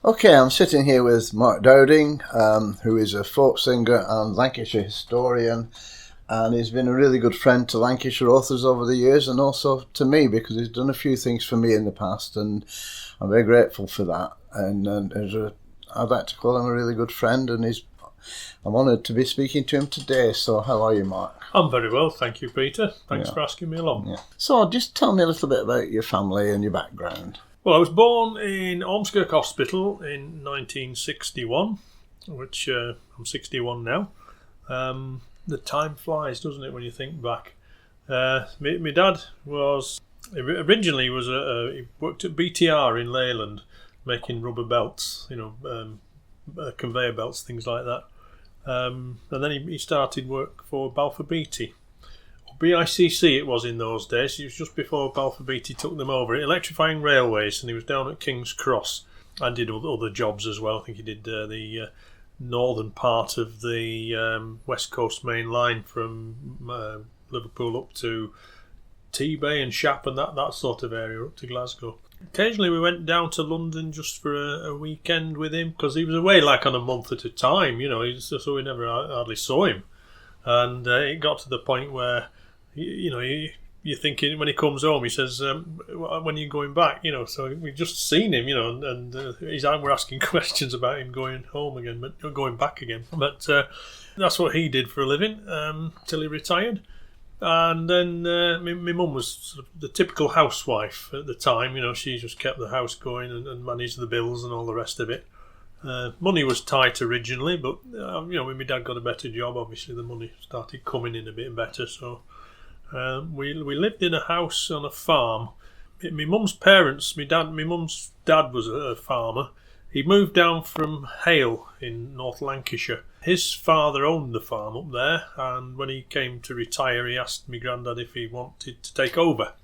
Okay, I'm sitting here with Mark Dowding, who is a folk singer and Lancashire historian, and he's been a really good friend to Lancashire Authors over the years, and also to me, because he's done a few things for me in the past, and I'm very grateful for that. And I'd like to call him a really good friend, and I'm honoured to be speaking to him today. So how are you, Mark? I'm very well, thank you, Peter. Thanks for asking me along. Yeah. So just tell me a little bit about your family and your background. Well, I was born in Ormskirk Hospital in 1961, which I'm 61 now. The time flies, doesn't it, when you think back? My dad was originally he worked at BTR in Leyland, making rubber belts, conveyor belts, things like that. And then he started work for Balfour Beatty. BICC it was in those days. It was just before Balfour Beatty took them over, electrifying railways, and he was down at King's Cross and did other jobs as well. I think he did the northern part of the West Coast Main Line from Liverpool up to T-Bay and Shap and that sort of area up to Glasgow. Occasionally we went down to London just for a weekend with him, because he was away like on a month at a time, so we never hardly saw him. And it got to the point where you're thinking, when he comes home, he says, when are you going back? So we've just seen him, and we're asking questions about him going home again, but going back again. But that's what he did for a living till he retired. And then my mum was sort of the typical housewife at the time. She just kept the house going and managed the bills and all the rest of it. Money was tight originally, but when my dad got a better job, obviously the money started coming in a bit better. So we lived in a house on a farm. My mum's parents, my mum's dad was a farmer. He moved down from Hale in North Lancashire. His father owned the farm up there, and when he came to retire, he asked my granddad if he wanted to take over.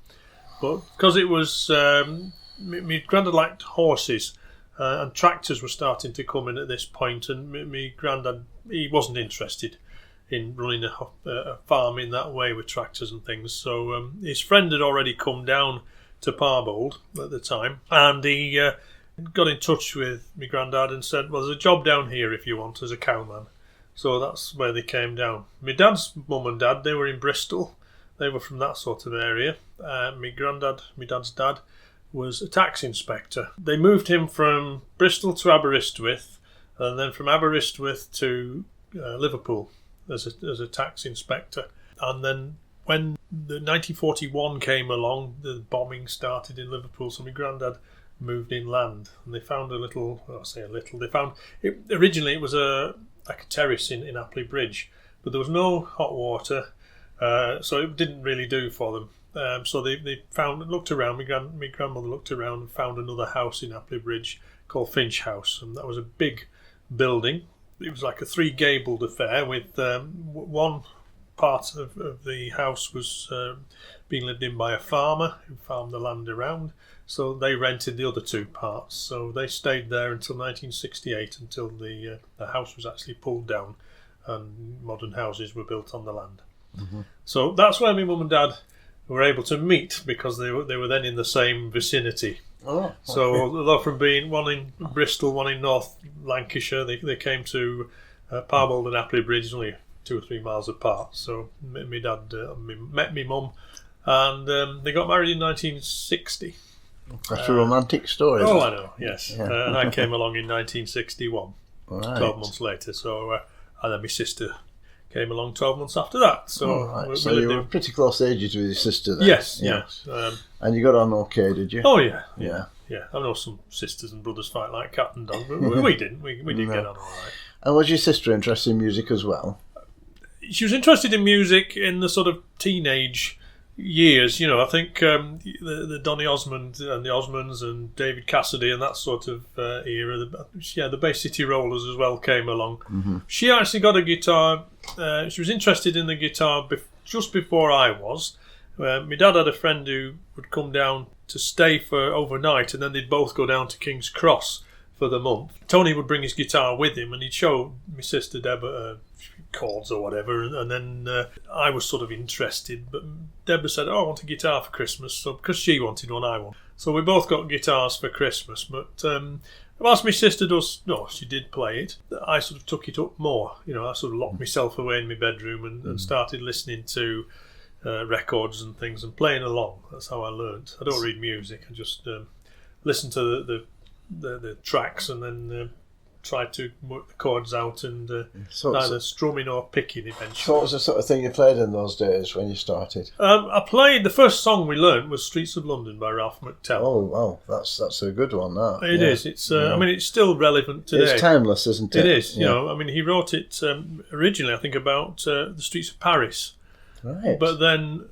But because it was, my granddad liked horses, and tractors were starting to come in at this point, and my granddad, he wasn't interested in running a farm in that way with tractors and things. So his friend had already come down to Parbold at the time, and he got in touch with my granddad and said, well, there's a job down here if you want as a cowman. So that's where they came down. My dad's mum and dad, they were in Bristol. They were from that sort of area. My dad's dad, was a tax inspector. They moved him from Bristol to Aberystwyth, and then from Aberystwyth to Liverpool as a tax inspector. And then when the 1941 came along, the bombing started in Liverpool, so my granddad moved inland, and they found they found it. Originally it was like a terrace in Apley Bridge, but there was no hot water, so it didn't really do for them. So they looked around. My grandmother looked around and found another house in Apley Bridge called Finch House, and that was a big building. It was like a three-gabled affair with one part of the house was being lived in by a farmer who farmed the land around. So they rented the other two parts. So they stayed there until 1968, until the house was actually pulled down and modern houses were built on the land. Mm-hmm. So that's where my mum and dad were able to meet, because they were then in the same vicinity. Oh, okay. So although from being one in Bristol, one in North Lancashire, they came to Parbold and Apley Bridge, only 2 or 3 miles apart. So my dad met my mum, and they got married in 1960. That's a romantic story. Oh, I know, yes. Yeah. And I came along in 1961, right. 12 months later. So, and then my sister came along 12 months after that. So, right. So you were pretty close ages with your sister then? Yes, yeah. Yes. And you got on okay, did you? Oh, yeah. I know some sisters and brothers fight like cat and dog, but we didn't. We did get on all right. And was your sister interested in music as well? She was interested in music in the sort of teenage years. I think the Donny Osmond and the Osmonds and David Cassidy and that sort of era. The Bay City Rollers as well came along. Mm-hmm. She actually got a guitar. She was interested in the guitar just before I was. My dad had a friend who would come down to stay for overnight, and then they'd both go down to King's Cross for the month. Tony would bring his guitar with him, and he'd show my sister Deborah chords or whatever, and then I was sort of interested, but Deborah said, I want a guitar for Christmas, so because she wanted one, I wanted. So we both got guitars for Christmas, but whilst my sister she did play it, I sort of took it up more. I sort of locked myself away in my bedroom and started listening to records and things and playing along. That's how I learnt. I don't read music. I just listen to the tracks and then try to work the chords out and either strumming or picking eventually. So what was the sort of thing you played in those days when you started? I played, the first song we learnt was Streets of London by Ralph McTell. Oh, wow, that's a good one, that. It is. It's. I mean, it's still relevant today. It's timeless, isn't it? It is. I mean, he wrote it originally, I think, about the streets of Paris. Right. But then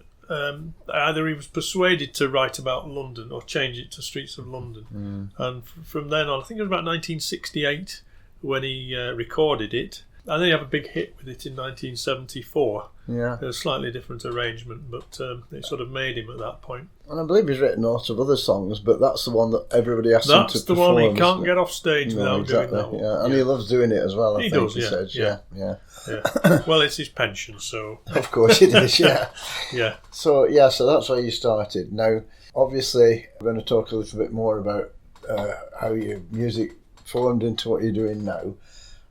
either he was persuaded to write about London or change it to Streets of London. And from then on, I think it was about 1968 when he recorded it. And then he had a big hit with it in 1974. Yeah. A slightly different arrangement, but it sort of made him at that point. And I believe he's written lots of other songs, but that's the one that everybody asks him to perform. That's the one he can't get off stage without doing that one. Yeah. And he loves doing it as well, I think he says. Yeah. Well, it's his pension, so... Of course it is, yeah. Yeah. So that's why you started. Now, obviously, we're going to talk a little bit more about how your music formed into what you're doing now.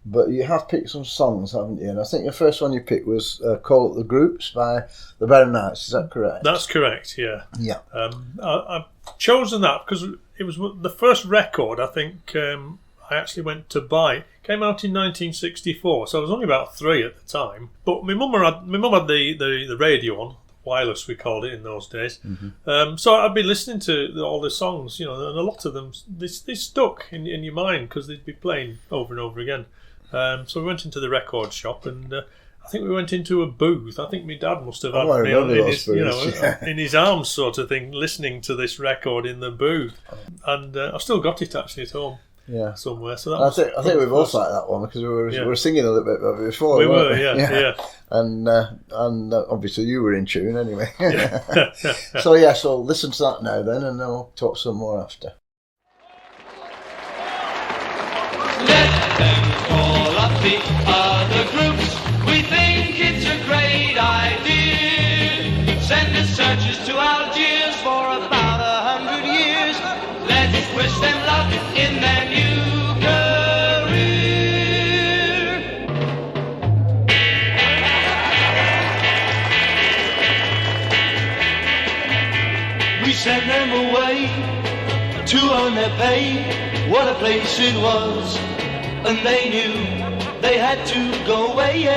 But you have picked some songs, haven't you? And I think the first one you picked was Call It the Groups by the Baronets. Is that correct? That's correct, yeah. Yeah. I've chosen that because it was the first record I think I actually went to buy. It came out in 1964, so I was only about 3 at the time. But my mum had the radio on, wireless we called it in those days. So I'd be listening to all the songs, and a lot of them they stuck in your mind because they'd be playing over and over again. So we went into the record shop and I think we went into a booth. I think my dad must have had me in his, in his arms sort of thing, listening to this record in the booth. And I've still got it actually at home. Yeah, somewhere. So I think we both like that one because we were singing a little bit about it before. We were, yeah. And obviously you were in tune anyway. So listen to that now then, and then we'll talk some more after. Let them call up the other groups. We think it's a great idea. Send the searchers to Algiers for about 100 years. Let's wish them luck in their new career. We sent them away to earn their pay. What a place it was, and they knew they had to go away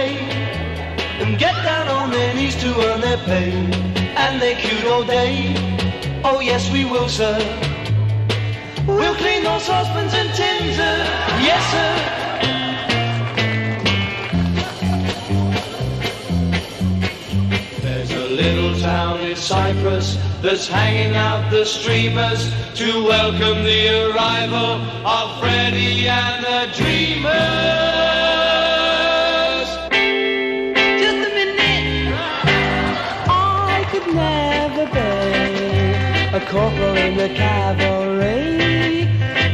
and get down on their knees to earn their pay. And they queued all day. Oh yes, we will, sir. We'll clean those saucepans and tins, yes, sir. There's a little town in Cyprus that's hanging out the streamers to welcome the arrival of Freddie and the Dreamers. Just a minute. I could never be a corporal in the cavalry.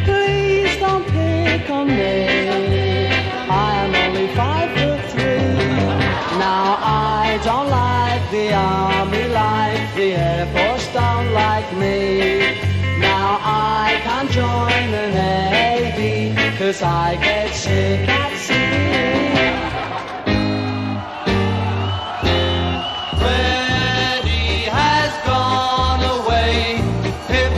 Please don't pick on me. I am only 5'3". Now I don't like the army life, the Air Force don't like me. Now I can't join the Navy, 'cause I get sick at sea. Freddie has gone away, hip,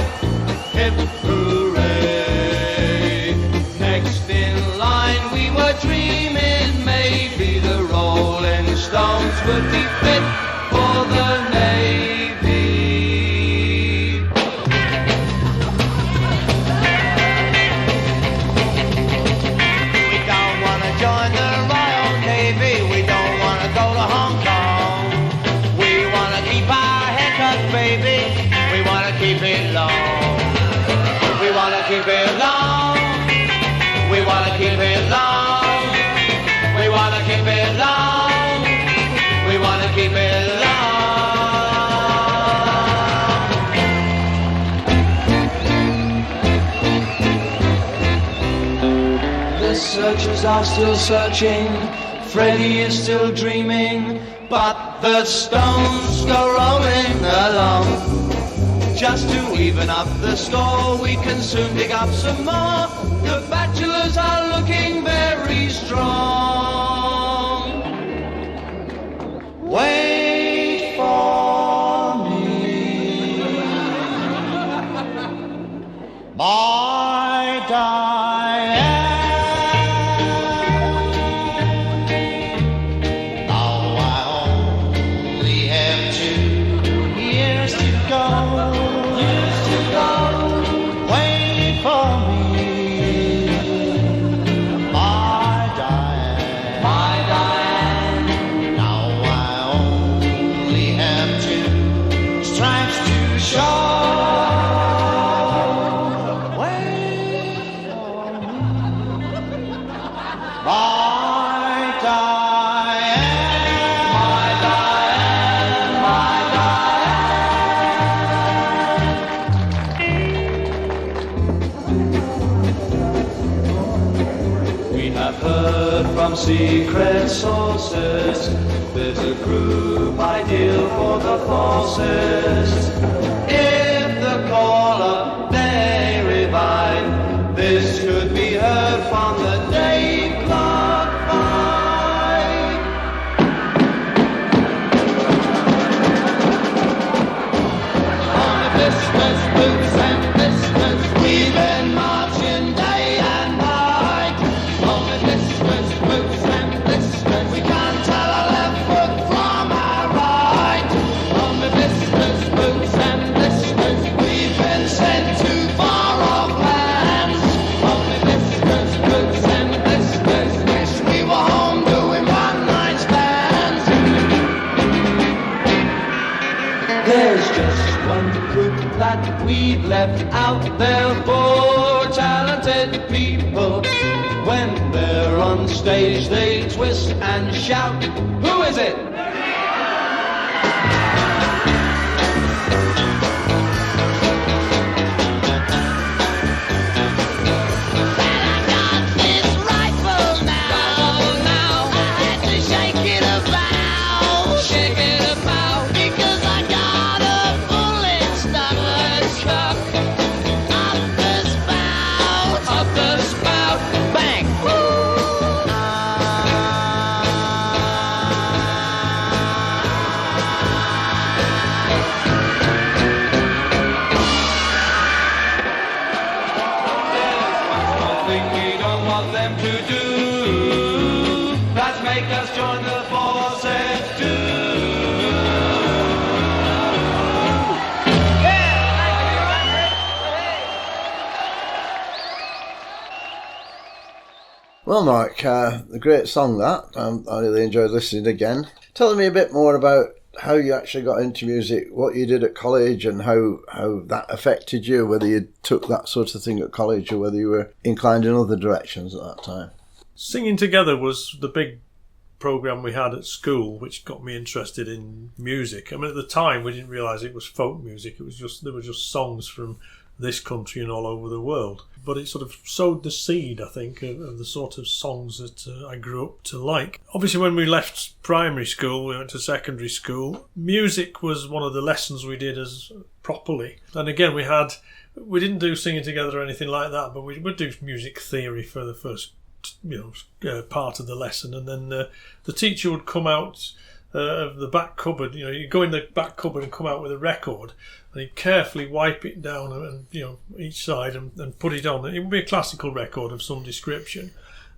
hip, hooray. Next in line we were dreaming maybe the Rolling Stones would be fit for the Navy. We don't want to join the Royal Navy. We don't want to go to Hong Kong. We want to keep our hair cut, baby. We want to keep it long. We want to keep it long. We want to keep it long. We want to keep it long. We want to keep it long. The searchers are still searching. Freddie is still dreaming. But the stones go rolling along. Just to even up the score, we can soon dig up some more. The bachelors are looking very strong. Wait for me, my Diane. Now I only have 2 years to go. Wait for me, my Diane. My Diane. Now I only have 2 stripes to show. Wait for me, my Diane. My Diane. My Diane. We have heard from secret sources there's a group ideal for the forces. If the caller they revive, this could be heard from the day clock 5. On the blisters, boots and blisters, we've been marching day and night. On the blisters, boots and blisters, we can't tell our left foot from our right. On the blisters, boots and blisters, we've been sent to far off lands. On the blisters, boots and blisters, wish we were home doing one-night stands. There's just one group that we've left out there for talented people. When they're on stage, they twist and shout. Who is it? Well, Mark, a great song that. I really enjoyed listening again. Tell me a bit more about how you actually got into music, what you did at college and how that affected you, whether you took that sort of thing at college or whether you were inclined in other directions at that time. Singing Together was the big programme we had at school, which got me interested in music. I mean, at the time we didn't realise it was folk music. It was just there were just songs from this country and all over the world. But it sort of sowed the seed, I think, of the sort of songs that I grew up to like. Obviously, when we left primary school, we went to secondary school. Music was one of the lessons we did as properly. And again, we didn't do Singing Together or anything like that, but we would do music theory for the first part of the lesson. And then the teacher would come out of the back cupboard. You go in the back cupboard and come out with a record, and he'd carefully wipe it down and each side and put it on. It would be a classical record of some description.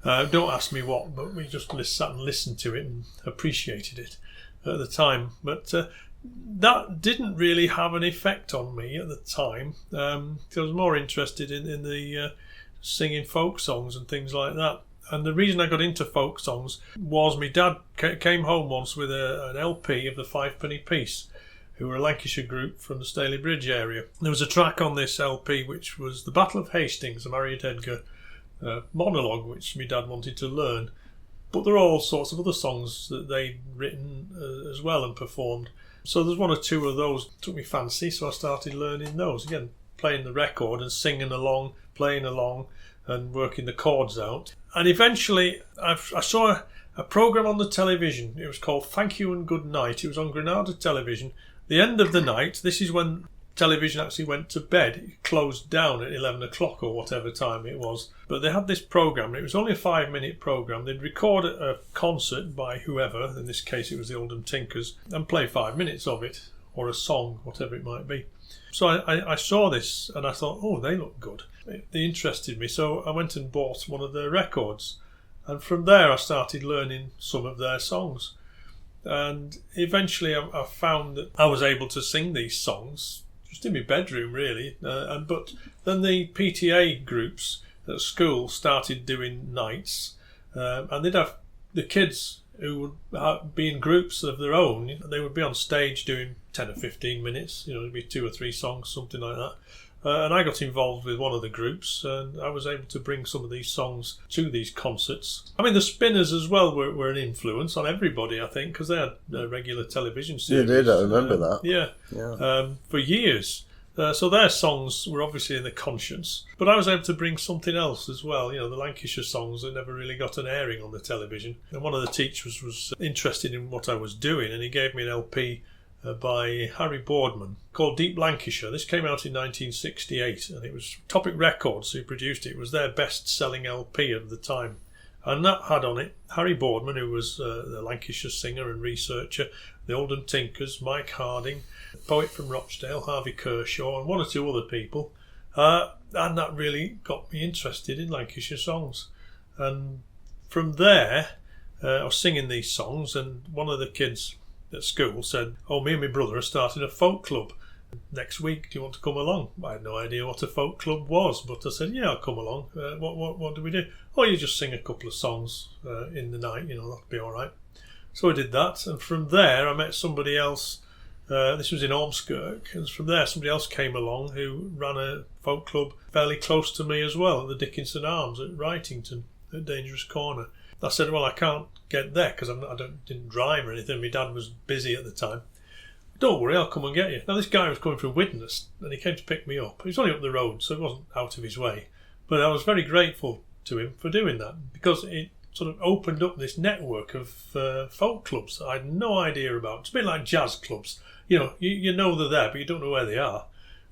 Don't ask me what, but we just sat and listened to it and appreciated it at the time. But that didn't really have an effect on me at the time. I was more interested in the singing folk songs and things like that. And the reason I got into folk songs was my dad came home once with an LP of the Fivepenny Piece, who were a Lancashire group from the Staley Bridge area. There was a track on this LP which was the Battle of Hastings, a Marriott Edgar monologue, which my dad wanted to learn. But there are all sorts of other songs that they'd written as well and performed. So there's one or two of those that took me fancy, so I started learning those. Again, playing the record and singing along, playing along and working the chords out. And eventually I saw a programme on the television. It was called Thank You and Good Night. It was on Granada Television. The end of the night, this is when television actually went to bed. It closed down at 11 o'clock or whatever time it was. But they had this programme, and it was only a 5-minute programme. They'd record a concert by whoever, in this case it was the Oldham Tinkers, and play 5 minutes of it, or a song, whatever it might be. So I saw this and I thought, oh, they look good. They interested me, so I went and bought one of their records. And from there I started learning some of their songs. And eventually I found that I was able to sing these songs just in my bedroom, really. But then the PTA groups at school started doing nights, and they'd have the kids who would be in groups of their own. They would be on stage doing 10 or 15 minutes, it'd be 2 or 3 songs, something like that. And I got involved with one of the groups, and I was able to bring some of these songs to these concerts. I mean, the Spinners as well were an influence on everybody, I think, because they had a regular television series. You did, I remember that. Yeah. For years. So their songs were obviously in the conscience. But I was able to bring something else as well, the Lancashire songs that never really got an airing on the television. And one of the teachers was interested in what I was doing, and he gave me an LP by Harry Boardman called Deep Lancashire. This came out in 1968, and it was Topic Records who produced it. It was their best-selling LP of the time. And that had on it Harry Boardman, who was the Lancashire singer and researcher, the Oldham Tinkers, Mike Harding, a poet from Rochdale, Harvey Kershaw, and one or two other people. And that really got me interested in Lancashire songs. And from there, I was singing these songs, and one of the kids at school said, oh, me and my brother are starting a folk club next week. Do you want to come along? I had no idea what a folk club was, but I said, yeah, I'll come along. What do we do? Oh, you just sing a couple of songs in the night, that'll be all right. So I did that, and from there I met somebody else. This was in Ormskirk, and from there somebody else came along who ran a folk club fairly close to me as well, at the Dickinson Arms at Wrightington, at Dangerous Corner. I said, well, I can't get there because I didn't drive or anything. My dad was busy at the time. Don't worry, I'll come and get you. Now, this guy was coming from Widnes, and he came to pick me up. He was only up the road, so it wasn't out of his way. But I was very grateful to him for doing that, because it sort of opened up this network of folk clubs that I had no idea about. It's a bit like jazz clubs. You know they're there, but you don't know where they are.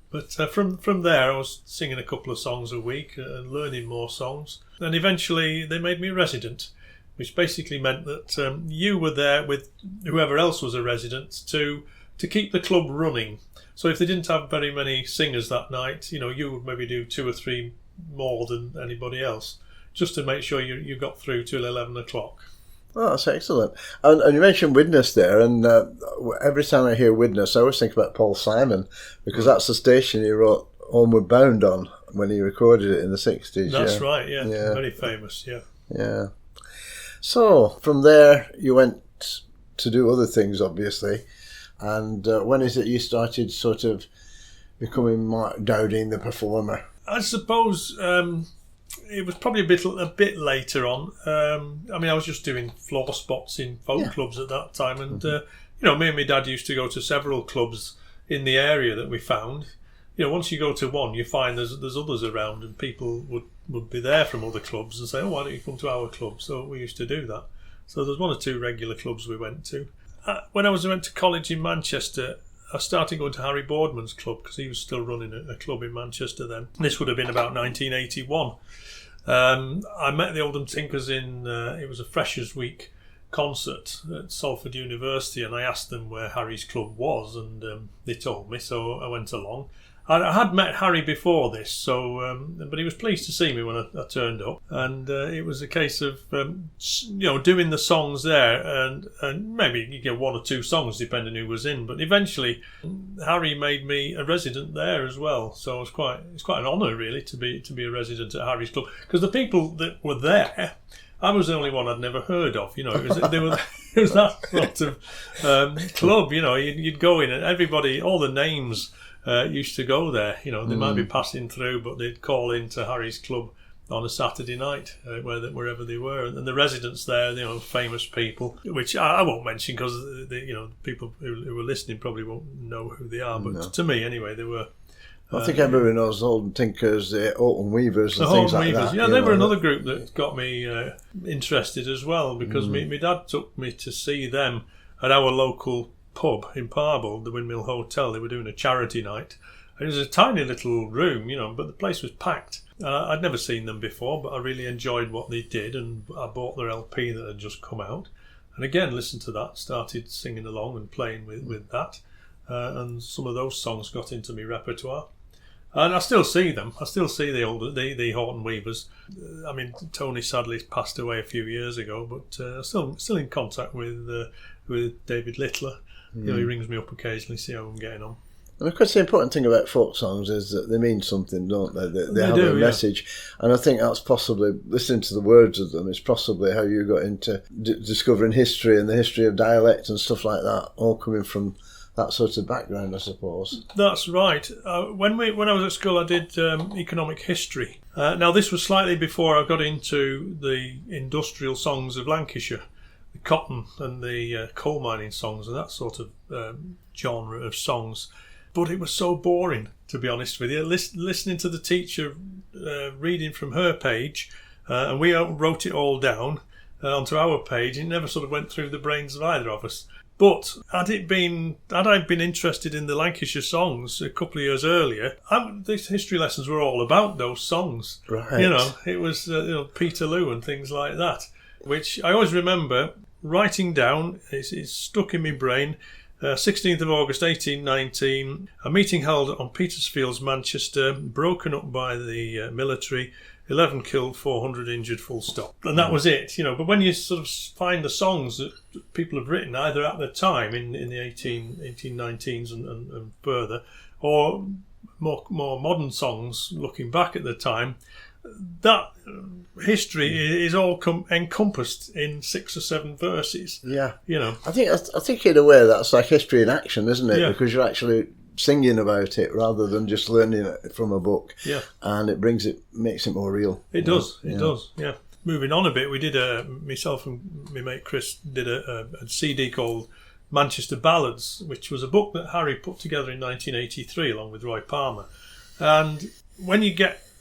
But from there, I was singing a couple of songs a week and learning more songs. And eventually, they made me a resident, which basically meant that you were there with whoever else was a resident to keep the club running. So if they didn't have very many singers that night, you would maybe do 2 or 3 more than anybody else, just to make sure you got through till 11 o'clock. Oh, that's excellent. And you mentioned Widnes there, and every time I hear Widnes, I always think about Paul Simon, because that's the station he wrote Homeward Bound on when he recorded it in the 60s. That's right, yeah. Very famous, yeah. Yeah. So, from there, you went to do other things, obviously. And when is it you started sort of becoming Mark Dowding, the performer? I suppose it was probably a bit later on. I was just doing floor spots in folk clubs at that time. And, me and my dad used to go to several clubs in the area that we found. Once you go to one, you find there's others around, and people would be there from other clubs and say, oh, why don't you come to our club? So we used to do that. So there's 1 or 2 regular clubs we went to. When I went to college in Manchester, I started going to Harry Boardman's club, because he was still running a club in Manchester then. This would have been about 1981. I met the Oldham Tinkers it was a Freshers' Week concert at Salford University, and I asked them where Harry's club was, and they told me, so I went along. I had met Harry before this, but he was pleased to see me when I turned up, and it was a case of doing the songs there, and maybe you get 1 or 2 songs depending who was in. But eventually, Harry made me a resident there as well, so it's quite an honour really to be a resident at Harry's club, because the people that were there, I was the only one I'd never heard of. It was that sort of club. You'd go in, and everybody, all the names used to go there. They might be passing through, but they'd call into Harry's club on a Saturday night, wherever they were. And the residents there, famous people, which I won't mention because people who were listening probably won't know who they are. But to me, anyway, they were. I think everyone knows Oldham Tinkers, the Alton Weavers, and things like that. Yeah, they were another group that got me interested as well, because my dad took me to see them at our local pub in Parble, the Windmill Hotel. They were doing a charity night. It was a tiny little room, but the place was packed. I'd never seen them before, but I really enjoyed what they did, and I bought their LP that had just come out. And again, listened to that, started singing along and playing with that. And some of those songs got into my repertoire. And I still see them. I still see the Horton Weavers. I mean, Tony sadly passed away a few years ago, but still in contact with David Littler. He rings me up occasionally, see how I'm getting on. And of course, the important thing about folk songs is that they mean something, don't they? They have a message. And I think that's possibly, listening to the words of them, is possibly how you got into discovering history and the history of dialect and stuff like that, all coming from that sort of background, I suppose. That's right. When I was at school, I did economic history. Now, this was slightly before I got into the industrial songs of Lancashire, the cotton and the coal mining songs and that sort of genre of songs. But it was so boring, to be honest with you. Listening to the teacher reading from her page, and we wrote it all down onto our page. It never sort of went through the brains of either of us. But had I been interested in the Lancashire songs a couple of years earlier, these history lessons were all about those songs. Right. It was Peterloo and things like that, which I always remember writing down. It's stuck in my brain. 16th of August 1819, a meeting held on Petersfields, Manchester, broken up by the military, 11 killed, 400 injured, full stop. And that was it, But when you sort of find the songs that people have written, either at the time in the 1819s and further, or more modern songs looking back at the time, that history is all encompassed in 6 or 7 verses. Yeah. I think in a way that's like history in action, isn't it? Yeah. Because you're actually singing about it rather than just learning it from a book. Yeah. And makes it more real. It does. It does. Yeah. Moving on a bit, we did myself and my mate Chris did a CD called Manchester Ballads, which was a book that Harry put together in 1983 along with Roy Palmer. And when you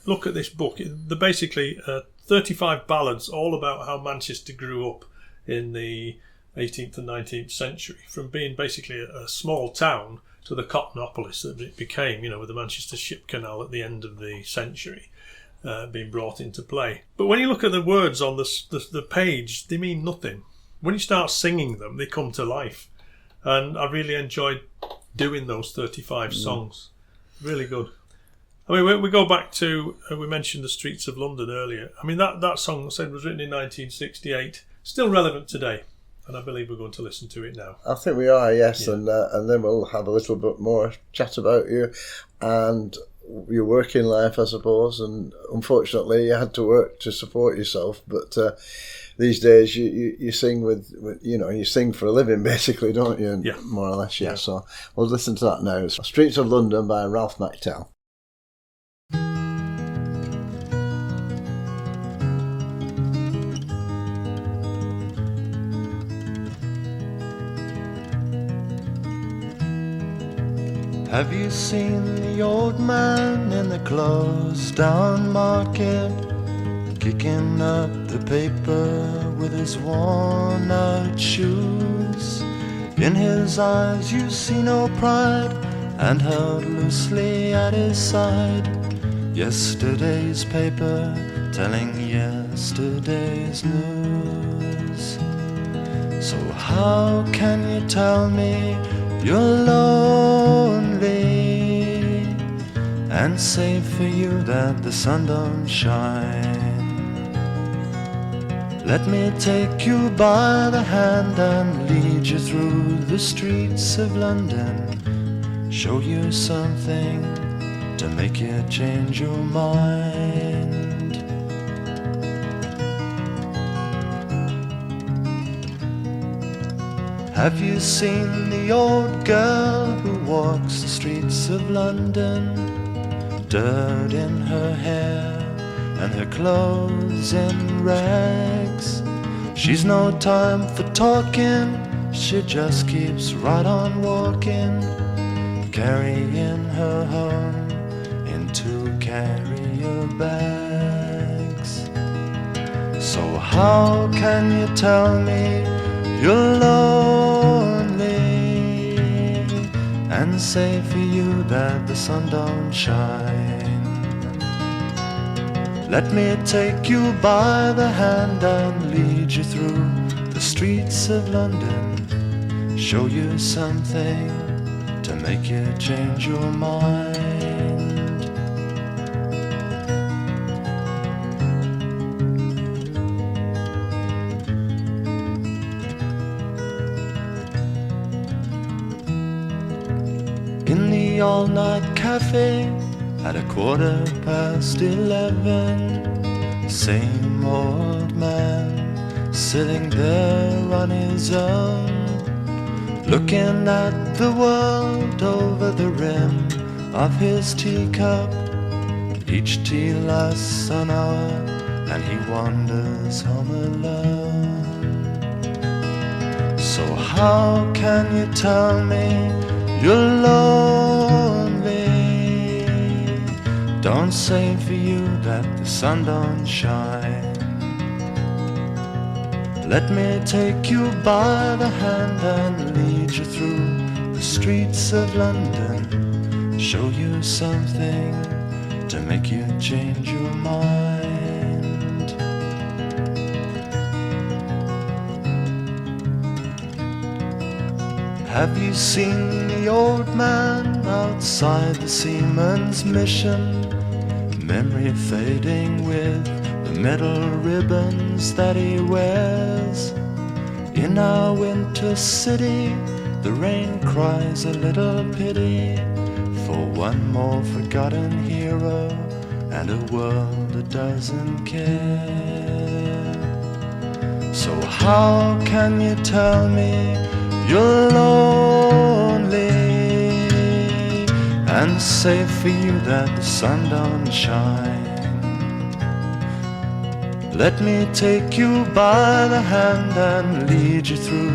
look at this book, they're basically 35 ballads all about how Manchester grew up in the 18th and 19th century, from being basically a small town to the Cottonopolis that it became, with the Manchester Ship Canal at the end of the century being brought into play. But when you look at the words on the page, they mean nothing. When you start singing them, they come to life. And I really enjoyed doing those 35 songs. Really good. I mean, we go back to, we mentioned the Streets of London earlier. I mean, that song, I said, was written in 1968, still relevant today. And I believe we're going to listen to it now. I think we are, yes. Yeah. And then we'll have a little bit more chat about you and your working life, I suppose. And unfortunately, you had to work to support yourself. But these days, you sing you sing for a living, basically, don't you? And yeah. More or less, yeah. So we'll listen to that now. Streets of London by Ralph McTell. Have you seen the old man in the closed down market, kicking up the paper with his worn out shoes? In his eyes you see no pride, and held loosely at his side, yesterday's paper telling yesterday's news. So how can you tell me you're lonely, and say for you that the sun don't shine? Let me take you by the hand and lead you through the streets of London, show you something to make you change your mind. Have you seen the old girl who walks the streets of London, dirt in her hair and her clothes in rags? She's no time for talking, she just keeps right on walking, carrying her home in 2 carrier bags. So how can you tell me you're lonely, and say for you that the sun don't shine. Let me take you by the hand and lead you through the streets of London, show you something to make you change your mind. In the all-night cafe at 11:15, same old man sitting there on his own, looking at the world over the rim of his teacup. Each tea lasts an hour and he wanders home alone. So how can you tell me you're lonely? Don't say for you that the sun don't shine. Let me take you by the hand and lead you through the streets of London, show you something to make you change your mind. Have you seen the old man outside the Seaman's Mission? Memory fading with the metal ribbons that he wears. In our winter city, the rain cries a little pity for one more forgotten hero and a world that doesn't care. So how can you tell me you're lonely and say for you that the sun don't shine? Let me take you by the hand and lead you through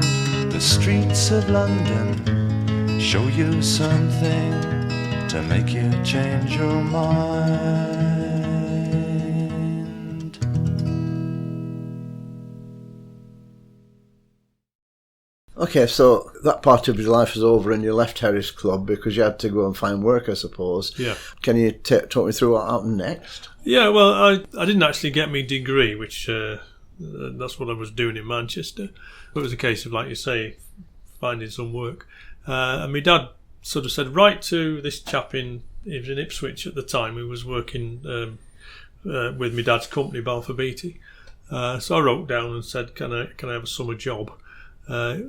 the streets of London, show you something to make you change your mind. Okay, so that part of your life is over and you left Harris Club because you had to go and find work, I suppose. Yeah. Can you talk me through what happened next? Yeah, well, I didn't actually get my degree, which that's what I was doing in Manchester. It was a case of, like you say, finding some work. And my dad sort of said, write to this chap he was in Ipswich at the time, who was working with my dad's company, Balfour Beatty. So I wrote down and said, can I have a summer job?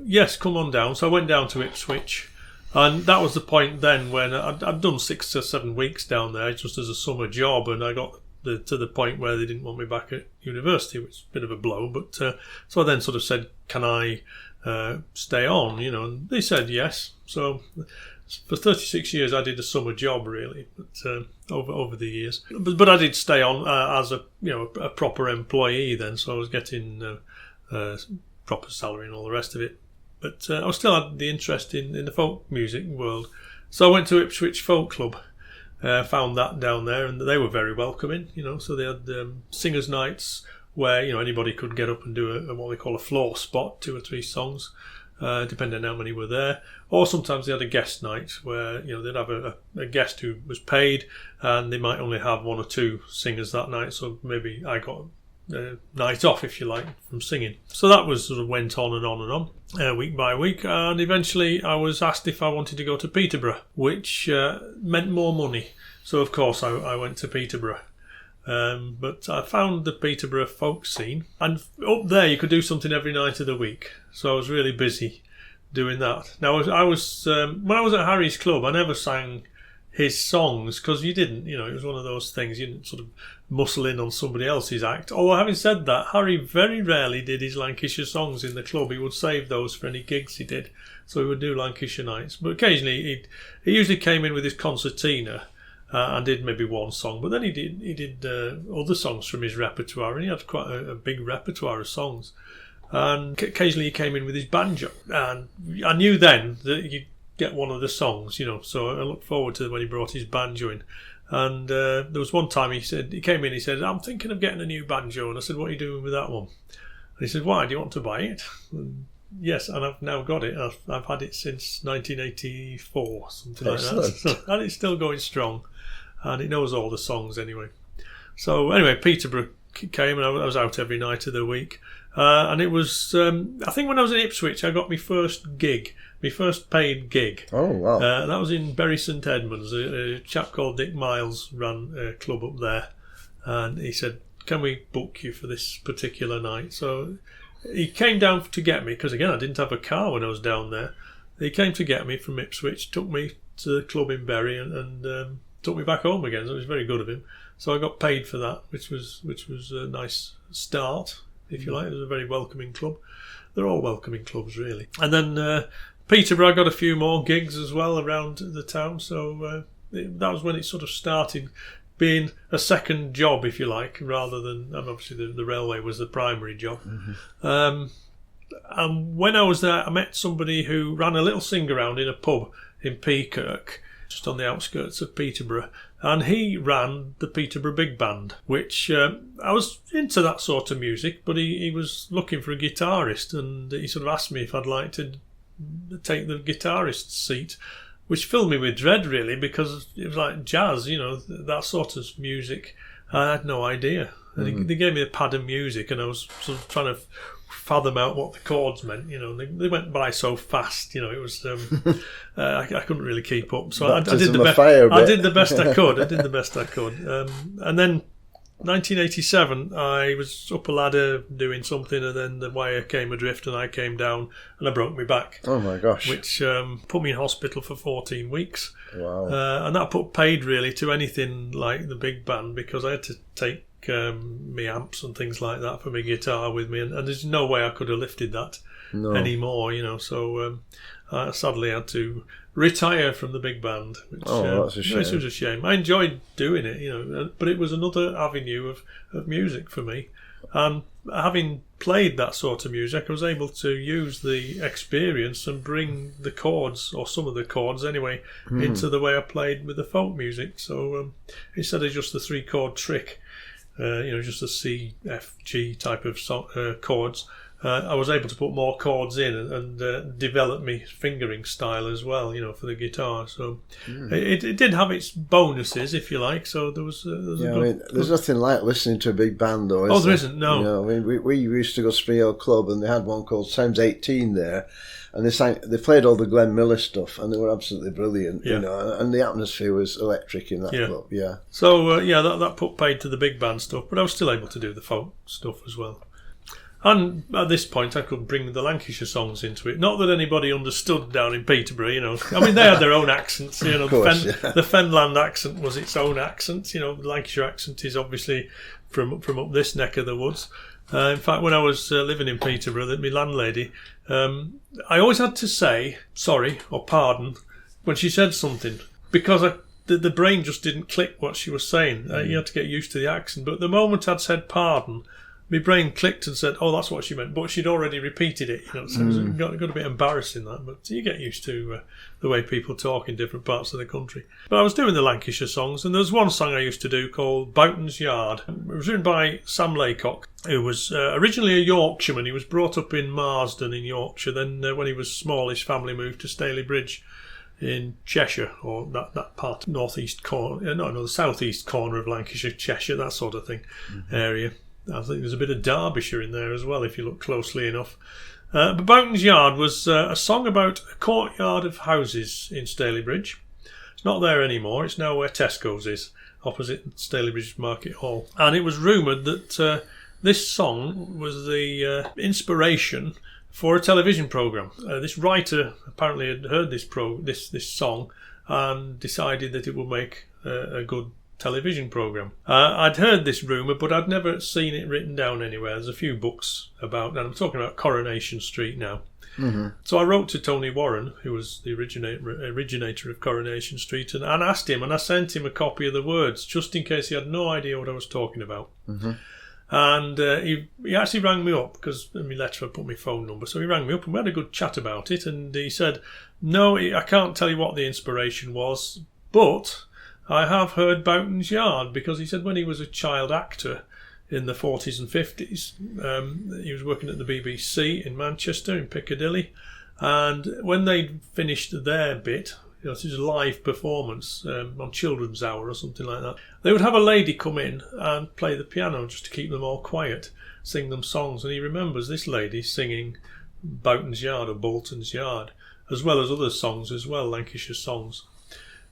Yes, come on down. So I went down to Ipswich, and that was the point then when I'd done 6 or 7 weeks down there just as a summer job, and I got to the point where they didn't want me back at university, which was a bit of a blow. But so I then sort of said, can I stay on? You know, and they said yes. So for 36 years I did a summer job really, but over the years. But I did stay on as a proper employee then, so I was getting proper salary and all the rest of it. But I still had the interest in the folk music world. So I went to Ipswich Folk Club, found that down there, and they were very welcoming, so they had singers' nights where, anybody could get up and do what they call a floor spot, 2 or 3 songs, depending on how many were there. Or sometimes they had a guest night where, they'd have a guest who was paid, and they might only have 1 or 2 singers that night, so maybe I got night off, if you like, from singing. So that was sort of went on and on and on, week by week, and eventually I was asked if I wanted to go to Peterborough, which meant more money. So of course I went to Peterborough, but I found the Peterborough folk scene, and up there you could do something every night of the week, so I was really busy doing that. Now I was when I was at Harry's Club, I never sang his songs, because you didn't, it was one of those things, you didn't sort of muscle in on somebody else's act. Although having said that, Harry very rarely did his Lancashire songs in the club. He would save those for any gigs he did, so he would do Lancashire nights. But occasionally he usually came in with his concertina and did maybe 1 song, but then he did other songs from his repertoire, and he had quite a big repertoire of songs. And occasionally he came in with his banjo, and I knew then that you'd get one of the songs, so I looked forward to when he brought his banjo in. And there was one time he came in, he said, I'm thinking of getting a new banjo. And I said, what are you doing with that one? And he said, why, do you want to buy it? And Yes, and I've now got it. I've had it since 1984, something Excellent. like that. And it's still going strong, and it knows all the songs anyway. So anyway, Peterborough came, and I was out every night of the week. And it was, I think when I was in Ipswich, I got my first gig, my first paid gig. Oh, wow. That was in Bury St Edmunds. A chap called Dick Miles ran a club up there, and he said, "Can we book you for this particular night?" So he came down to get me, because again, I didn't have a car when I was down there. He came to get me from Ipswich, took me to the club in Bury, and took me back home again. So it was very good of him. So I got paid for that, which was a nice start, if you like. It was a very welcoming club. They're all welcoming clubs, really. And then Peterborough, I got a few more gigs as well around the town. So that was when it sort of started being a second job, if you like, rather than, and obviously the railway was the primary job. And when I was there, I met somebody who ran a little sing-around in a pub in Peakirk, just on the outskirts of Peterborough, and he ran the Peterborough Big Band, which I was into that sort of music, but he was looking for a guitarist, and he sort of asked me if I'd like to take the guitarist's seat, which filled me with dread, really, because it was like jazz, that sort of music. I had no idea. And they gave me a pad of music, and I was sort of trying to fathom out what the chords meant. They went by so fast. It was I couldn't really keep up. So I did the best. I did the best I could. And then 1987, I was up a ladder doing something, and then the wire came adrift, and I came down, and I broke my back. Oh my gosh! Which put me in hospital for 14 weeks. Wow! And that put paid really to anything like the big band, because I had to take my amps and things like that for my guitar with me, and there's no way I could have lifted that anymore. So I sadly had to retire from the big band, which that's a shame. Which was a shame. I enjoyed doing it, but it was another avenue of music for me. And having played that sort of music, I was able to use the experience and bring the chords, or some of the chords anyway, into the way I played with the folk music. So instead of just the 3-chord trick, just the C, F, G type of chords, I was able to put more chords in and develop my fingering style as well, for the guitar. So it did have its bonuses, if you like. So there was. There's nothing like listening to a big band, though. There isn't. No. We used to go to Spree Hill Club, and they had one called Sounds 18 there, and they played all the Glenn Miller stuff, and they were absolutely brilliant. And the atmosphere was electric in that club. Yeah. So that put paid to the big band stuff, but I was still able to do the folk stuff as well. And at this point, I could bring the Lancashire songs into it. Not that anybody understood down in Peterborough, I mean, they had their own accents. The Fenland accent was its own accent. The Lancashire accent is obviously from up this neck of the woods. In fact, when I was living in Peterborough, my landlady, I always had to say sorry or pardon when she said something, because the brain just didn't click what she was saying. You had to get used to the accent. But the moment I'd said pardon, my brain clicked and said, "Oh, that's what she meant," but she'd already repeated it. So it got a bit embarrassing, that. But you get used to the way people talk in different parts of the country. But I was doing the Lancashire songs, and there was one song I used to do called Boughton's Yard. It was written by Sam Laycock, who was originally a Yorkshireman. He was brought up in Marsden in Yorkshire. Then when he was small, his family moved to Stalybridge in Cheshire, or that part, northeast corner, the southeast corner of Lancashire, Cheshire, that sort of thing, area. I think there's a bit of Derbyshire in there as well, if you look closely enough. But Boughton's Yard was a song about a courtyard of houses in Stalybridge. It's not there anymore. It's now where Tesco's is, opposite Stalybridge Market Hall. And it was rumoured that this song was the inspiration for a television programme. This writer apparently had heard this song and decided that it would make a good television programme. I'd heard this rumour, but I'd never seen it written down anywhere. There's a few books about, and I'm talking about Coronation Street now. So I wrote to Tony Warren, who was the originator of Coronation Street, and asked him, and I sent him a copy of the words, just in case he had no idea what I was talking about. And he actually rang me up, because in my letter I put my phone number, so he rang me up and we had a good chat about it, and he said, "No, I can't tell you what the inspiration was, but I have heard Boughton's Yard," because he said when he was a child actor, in the 40s and 50s. He was working at the BBC in Manchester, in Piccadilly, and when they'd finished their bit, this is a live performance on Children's Hour or something like that, they would have a lady come in and play the piano just to keep them all quiet, sing them songs, and he remembers this lady singing Boughton's Yard or Bolton's Yard, as well as other songs as well, Lancashire songs.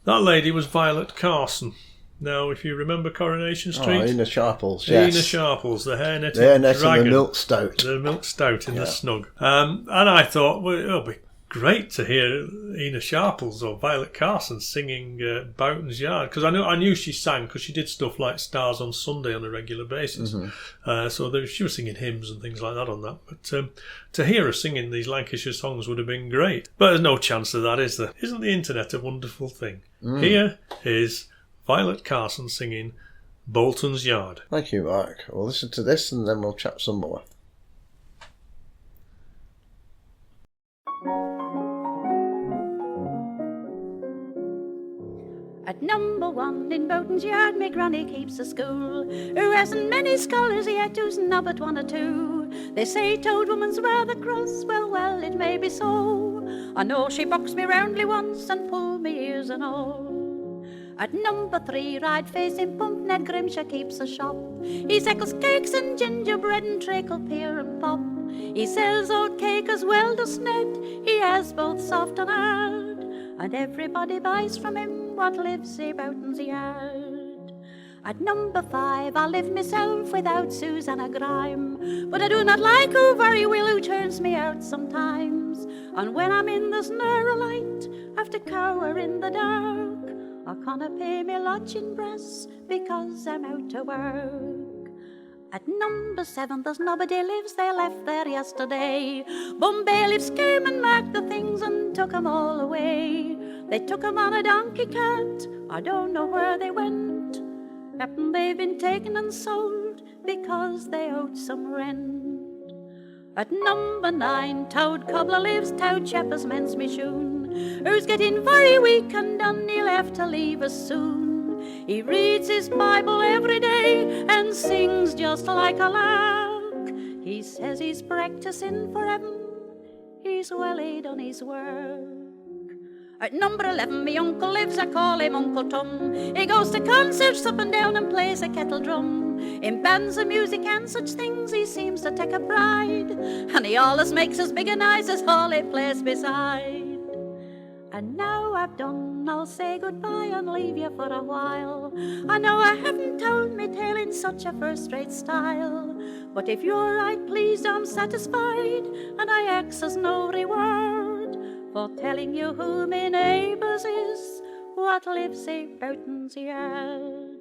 That lady was Violet Carson. Now, if you remember Coronation Street... Ina Sharples, yes. Ina Sharples, the hair-netted The dragon. milk stout. The milk stout in the snug. And I thought, well, it'll be great to hear Ina Sharples or Violet Carson singing Boughton's Yard, because I knew she sang, because she did stuff like Stars on Sunday on a regular basis. So she was singing hymns and things like that on that. But to hear her singing these Lancashire songs would have been great. But there's no chance of that, is there? Isn't the internet a wonderful thing? Here is Violet Carson singing Bolton's Yard. Thank you, Mark. We'll listen to this and then we'll chat some more. At number 1 in Boughton's Yard, my granny keeps a school. Who hasn't many scholars yet, who's not but 1 or 2. They say Toad Woman's rather cross, well, it may be so. I know she boxed me roundly once and pulled me ears and all. At number 3, right facing Pump, Ned Grimshaw keeps a shop. He sells cakes and gingerbread and treacle, pear and pop. He sells oat cake as well, does Ned. He has both soft and hard, and everybody buys from him what lives in Boughton's Yard. At number 5, I live myself without Susanna Grime, but I do not like who very well who turns me out sometimes. And when I'm in the snare of light, I have to cower in the dark. I can't pay me lodging brass because I'm out to work. At number 7, there's nobody lives, they left there yesterday. Bum bailiffs came and marked the things and took 'em all away. They took 'em on a donkey cart, I don't know where they went. Happen they've been taken and sold because they owed some rent. At number 9, Toad Cobbler lives, Toad Shepherd's mends me shoon. Who's getting very weak and done, he'll have to leave us soon. He reads his Bible every day and sings just like a lark. He says he's practicing for heaven, he's well aid on his work. At number 11, me uncle lives, I call him Uncle Tom. He goes to concerts up and down and plays a kettle drum. In bands of music and such things he seems to take a pride, and he always makes as big a noise as all he plays beside. And now I've done, I'll say goodbye and leave you for a while. I know I haven't told me tale in such a first-rate style, but if you're right pleased I'm satisfied, and I ask as no reward for telling you who me neighbours is, what lives in Boughton's Yard.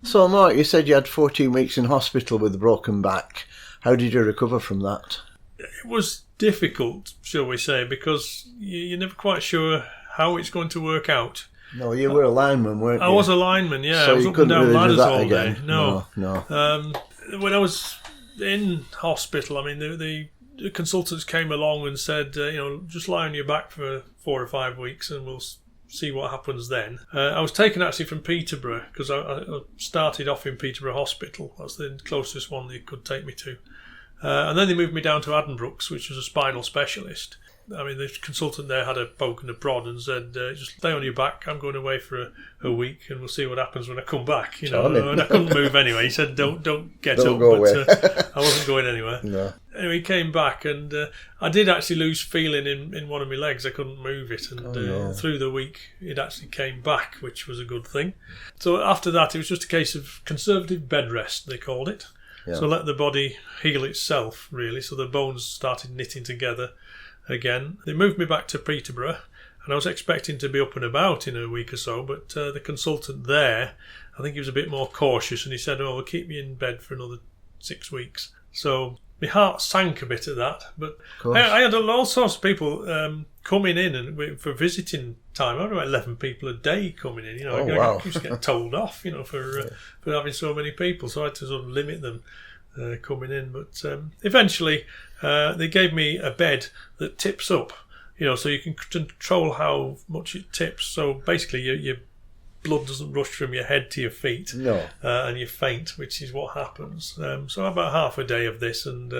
So, Mark, you said you had 14 weeks in hospital with a broken back. How did you recover from that? It was difficult, shall we say, because you're never quite sure how it's going to work out. No, you were a lineman, weren't you? I was a lineman, yeah. So I was you up and couldn't down really ladders do that all again. day. No. No. When I was in hospital, I mean, the consultants came along and said, just lie on your back for 4 or 5 weeks and we'll see what happens then. I was taken actually from Peterborough, because I started off in Peterborough Hospital. That's the closest one they could take me to. And then they moved me down to Addenbrooke's, which was a spinal specialist. I mean, the consultant there had a poke and a prod and said, just lay on your back, I'm going away for a week and we'll see what happens when I come back. And I couldn't move anyway. He said, don't get Don't up. Go but I wasn't going anywhere. No. Anyway, he came back and I did actually lose feeling in one of my legs. I couldn't move it. And through the week, it actually came back, which was a good thing. So after that, it was just a case of conservative bed rest, they called it. Yeah. So let the body heal itself, really. So the bones started knitting together again. They moved me back to Peterborough, and I was expecting to be up and about in a week or so, but the consultant there, I think he was a bit more cautious, and he said, we'll keep you in bed for another 6 weeks. So my heart sank a bit at that, but I had all sorts of people coming in and for visiting time. I had about 11 people a day coming in. I just get told off, for having so many people, so I had to sort of limit them coming in. But eventually they gave me a bed that tips up, so you can control how much it tips. So basically your blood doesn't rush from your head to your feet. No. And you faint, which is what happens. So about half a day of this, and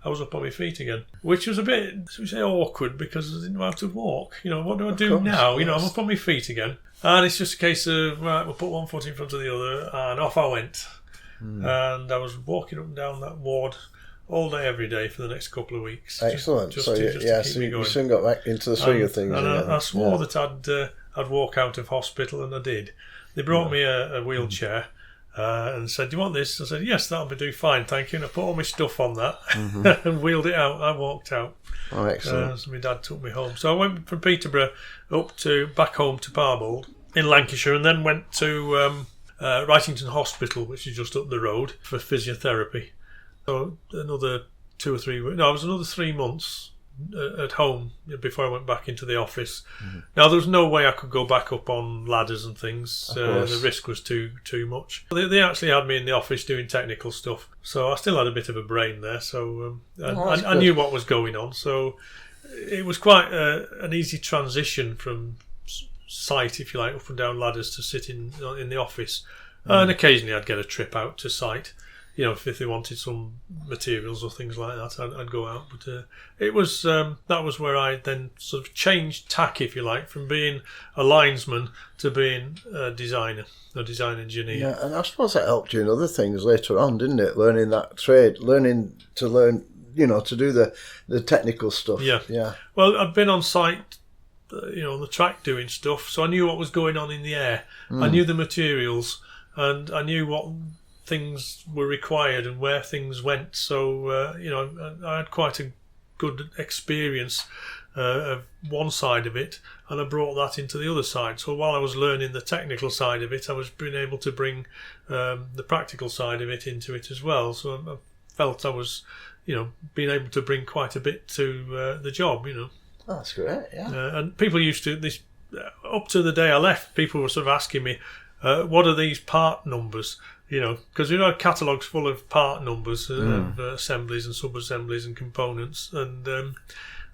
I was up on my feet again, which was a bit, should we say, awkward, because I didn't know how to walk. What do I do now? I'm up on my feet again. And it's just a case of, right, we'll put one foot in front of the other, and off I went. And I was walking up and down that ward all day, every day for the next couple of weeks. Excellent. Just so to keep me you going. soon got back into the swing of things. And I swore that. that I'd walk out of hospital, and I did. They brought me a wheelchair and said, "Do you want this?" I said, "Yes, that'll do fine, thank you." And I put all my stuff on that and wheeled it out. I walked out. Oh, excellent. So my dad took me home. So I went from Peterborough back home to Parbold in Lancashire, and then went to Wrightington Hospital, which is just up the road, for physiotherapy. So another 2 or 3 weeks. No, it was another 3 months at home before I went back into the office. Now, there was no way I could go back up on ladders and things. The risk was too much. They actually had me in the office doing technical stuff, so I still had a bit of a brain there. So I knew what was going on. So it was quite an easy transition from site, if you like, up and down ladders, to sit in the office. And occasionally I'd get a trip out to site. If they wanted some materials or things like that, I'd go out. But it was that was where I then sort of changed tack, if you like, from being a linesman to being a design engineer. Yeah, and I suppose that helped you in other things later on, didn't it? Learning that trade, learning to do the technical stuff. Yeah. Well, I'd been on site, on the track doing stuff, so I knew what was going on in the air. I knew the materials, and I knew what things were required and where things went. So I had quite a good experience of one side of it, and I brought that into the other side. So while I was learning the technical side of it, I was being able to bring the practical side of it into it as well. So I felt I was being able to bring quite a bit to the job. That's great. Yeah. And people used to this up to the day I left. People were sort of asking me, what are these part numbers? Because catalogues full of part numbers of assemblies and sub-assemblies and components, and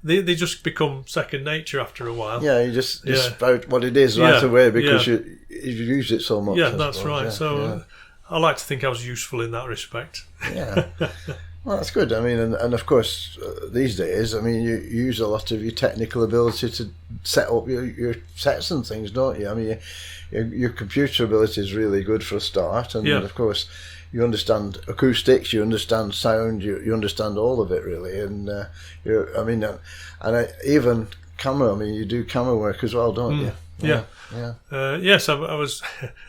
they just become second nature after a while. Yeah, you just spout what it is right away, because you use it so much. Yeah, that's right. So I like to think I was useful in that respect. Yeah. Well, that's good. I mean, and of course, these days, I mean, you use a lot of your technical ability to set up your sets and things, don't you? I mean, your computer ability is really good for a start, and of course, you understand acoustics, you understand sound, you understand all of it really, and even camera. I mean, you do camera work as well, don't you? Yeah. Yes, I was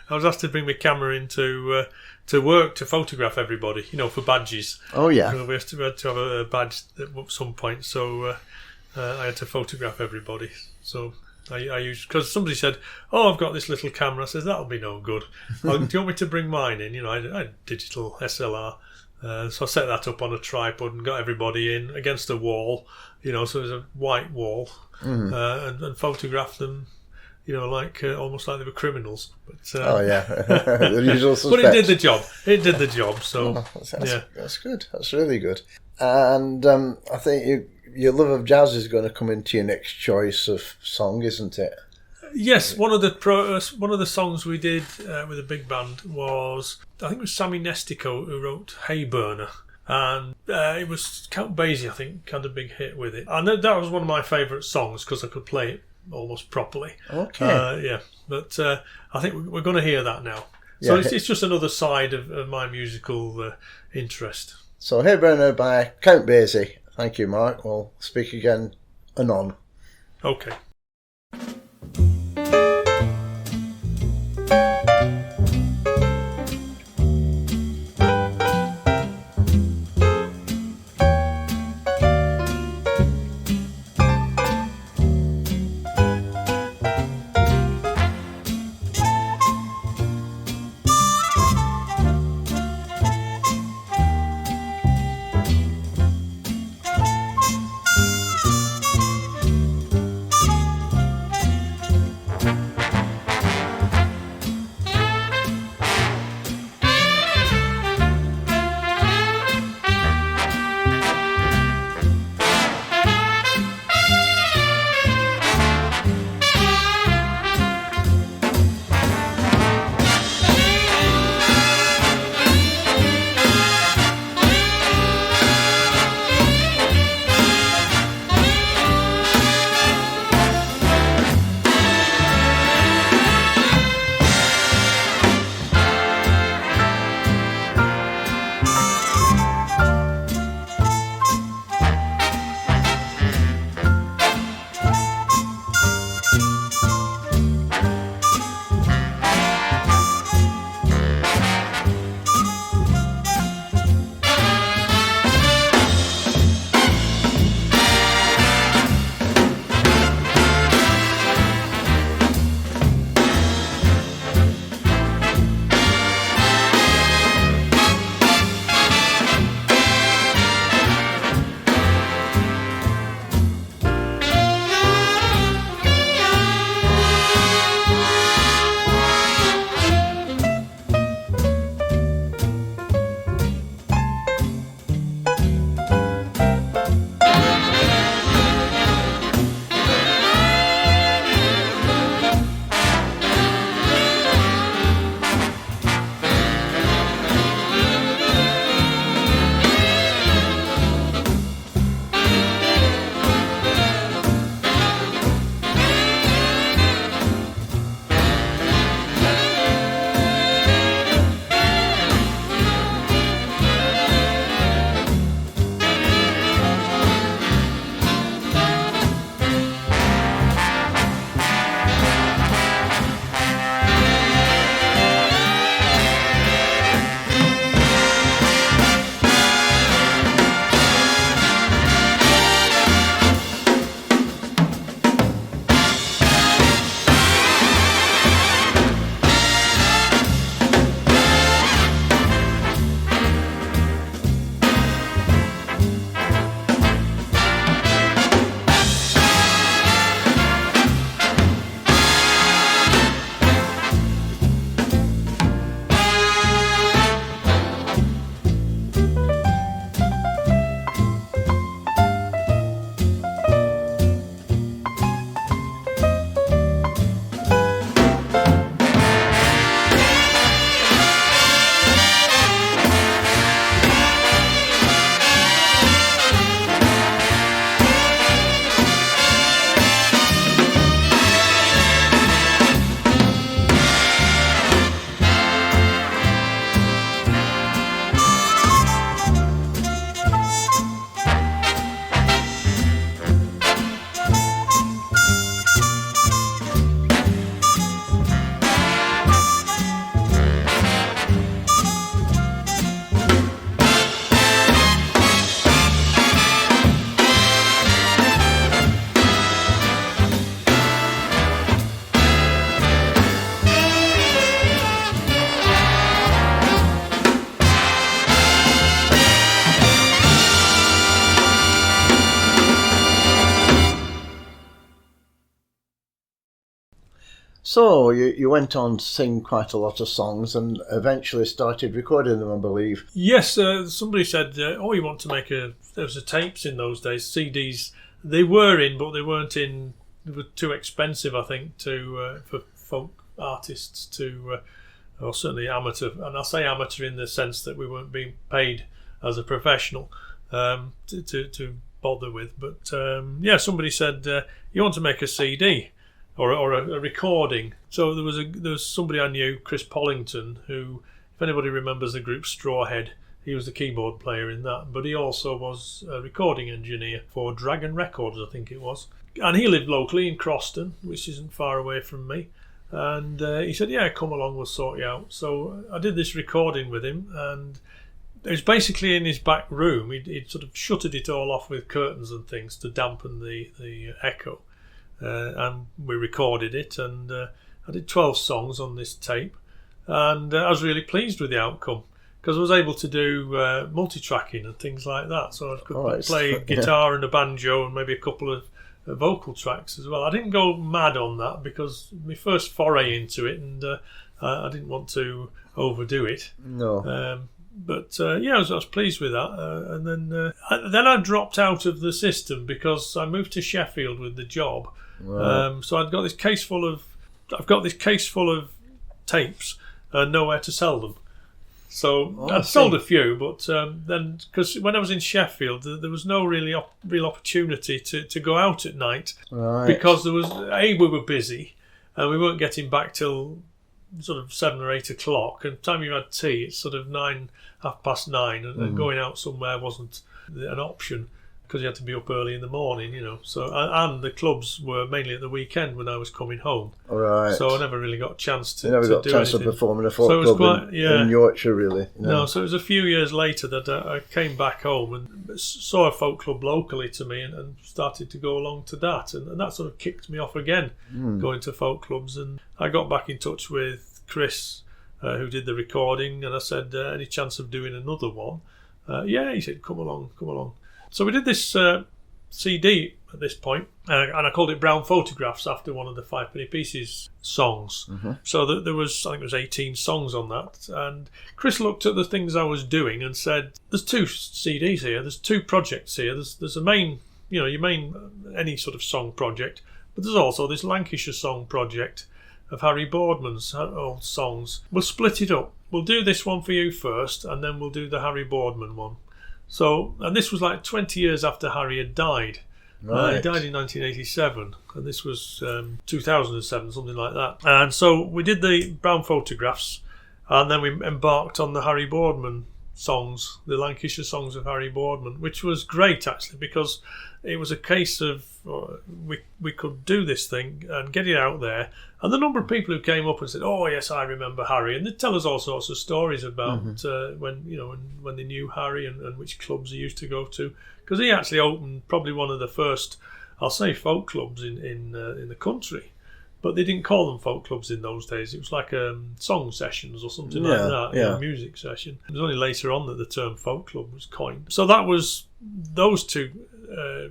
asked to bring my camera into to work to photograph everybody, for badges. Oh yeah. We had to have a badge at some point, so I had to photograph everybody. So I used, because somebody said, "Oh, I've got this little camera." I said, "That'll be no good. Do you want me to bring mine in?" I had digital SLR. So I set that up on a tripod and got everybody in against a wall, so it was a white wall, and photographed them, almost like they were criminals. But, the usual suspects. But it did the job. So that's good. That's really good. And I think your love of jazz is going to come into your next choice of song, isn't it? Yes, one of the songs we did with a big band was, I think it was Sammy Nestico who wrote "Hay Burner," and it was Count Basie, I think, had a big hit with it, and that was one of my favourite songs because I could play it almost properly. Okay. But I think we're going to hear that now. So it's just another side of my musical interest. So "Hay Burner" by Count Basie. Thank you, Mark. We'll speak again anon. Okay. So you went on to sing quite a lot of songs and eventually started recording them, I believe. Yes, somebody said, you want to make there was tapes in those days, CDs. They were in, but they weren't in. They were too expensive, I think, for folk artists to, or certainly amateur. And I say amateur in the sense that we weren't being paid as a professional to bother with. But somebody said, you want to make a CD or a recording. So there was somebody I knew, Chris Pollington, who, if anybody remembers the group Strawhead, he was the keyboard player in that, but he also was a recording engineer for Dragon Records, I think it was. And he lived locally in Croston, which isn't far away from me. And he said, yeah, come along, we'll sort you out. So I did this recording with him, and it was basically in his back room. He'd sort of shuttered it all off with curtains and things to dampen the echo. And we recorded it, and I did 12 songs on this tape. And I was really pleased with the outcome, because I was able to do multi-tracking and things like that. So I could play guitar and a banjo and maybe a couple of vocal tracks as well. I didn't go mad on that because my first foray into it, and I didn't want to overdo it. No. I was pleased with that. And then I dropped out of the system because I moved to Sheffield with the job. Right. So I've got this case full of tapes and nowhere to sell them. So I'd sold a few, but then, because when I was in Sheffield, there was no real opportunity to go out at night, Right. because we were busy and we weren't getting back till sort of 7 or 8 o'clock. And the time you had tea, it's sort of 9, 9:30, and going out somewhere wasn't an option, because you had to be up early in the morning, So and the clubs were mainly at the weekend when I was coming home. All right. So I never really got a chance to. You never got a do chance anything. to perform in a folk So it was club in Yorkshire, really. No, so it was a few years later that I came back home and saw a folk club locally to me, and started to go along to that, and that sort of kicked me off again, going to folk clubs. And I got back in touch with Chris, who did the recording, and I said, any chance of doing another one? He said, come along. So we did this CD at this point, and I called it Brown Photographs after one of the Five Penny Pieces songs. Mm-hmm. So there was, I think it was 18 songs on that. And Chris looked at the things I was doing and said, there's 2 CDs here, there's 2 projects here. There's a main, your main, any sort of song project, but there's also this Lancashire song project of Harry Boardman's old songs. We'll split it up. We'll do this one for you first, and then we'll do the Harry Boardman one. So, and this was like 20 years after Harry had died. Right. He died in 1987, and this was 2007, something like that. And so we did the Brown Photographs, and then we embarked on the Harry Boardman songs, the Lancashire songs of Harry Boardman, which was great actually, because it was a case of we could do this thing and get it out there. And the number of people who came up and said, "Oh yes, I remember Harry," and they tell us all sorts of stories about when they knew Harry and which clubs he used to go to, because he actually opened probably one of the first, I'll say, folk clubs in the country. But they didn't call them folk clubs in those days. It was like song sessions or something like that, music session. It was only later on that the term folk club was coined. So that was those 2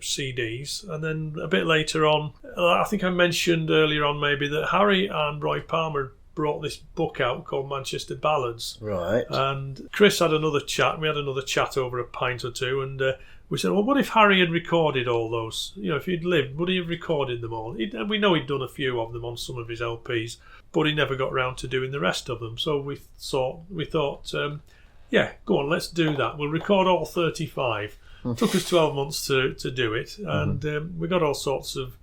CDs. And then a bit later on, I think I mentioned earlier on maybe that Harry and Roy Palmer brought this book out called Manchester Ballads. Right. And Chris had another chat. We had another chat over a pint or two, and we said, well, what if Harry had recorded all those? If he'd lived, would he have recorded them all? We know he'd done a few of them on some of his LPs, but he never got round to doing the rest of them. So we thought, go on, let's do that. We'll record all 35. Took us 12 months to do it, and we got all sorts of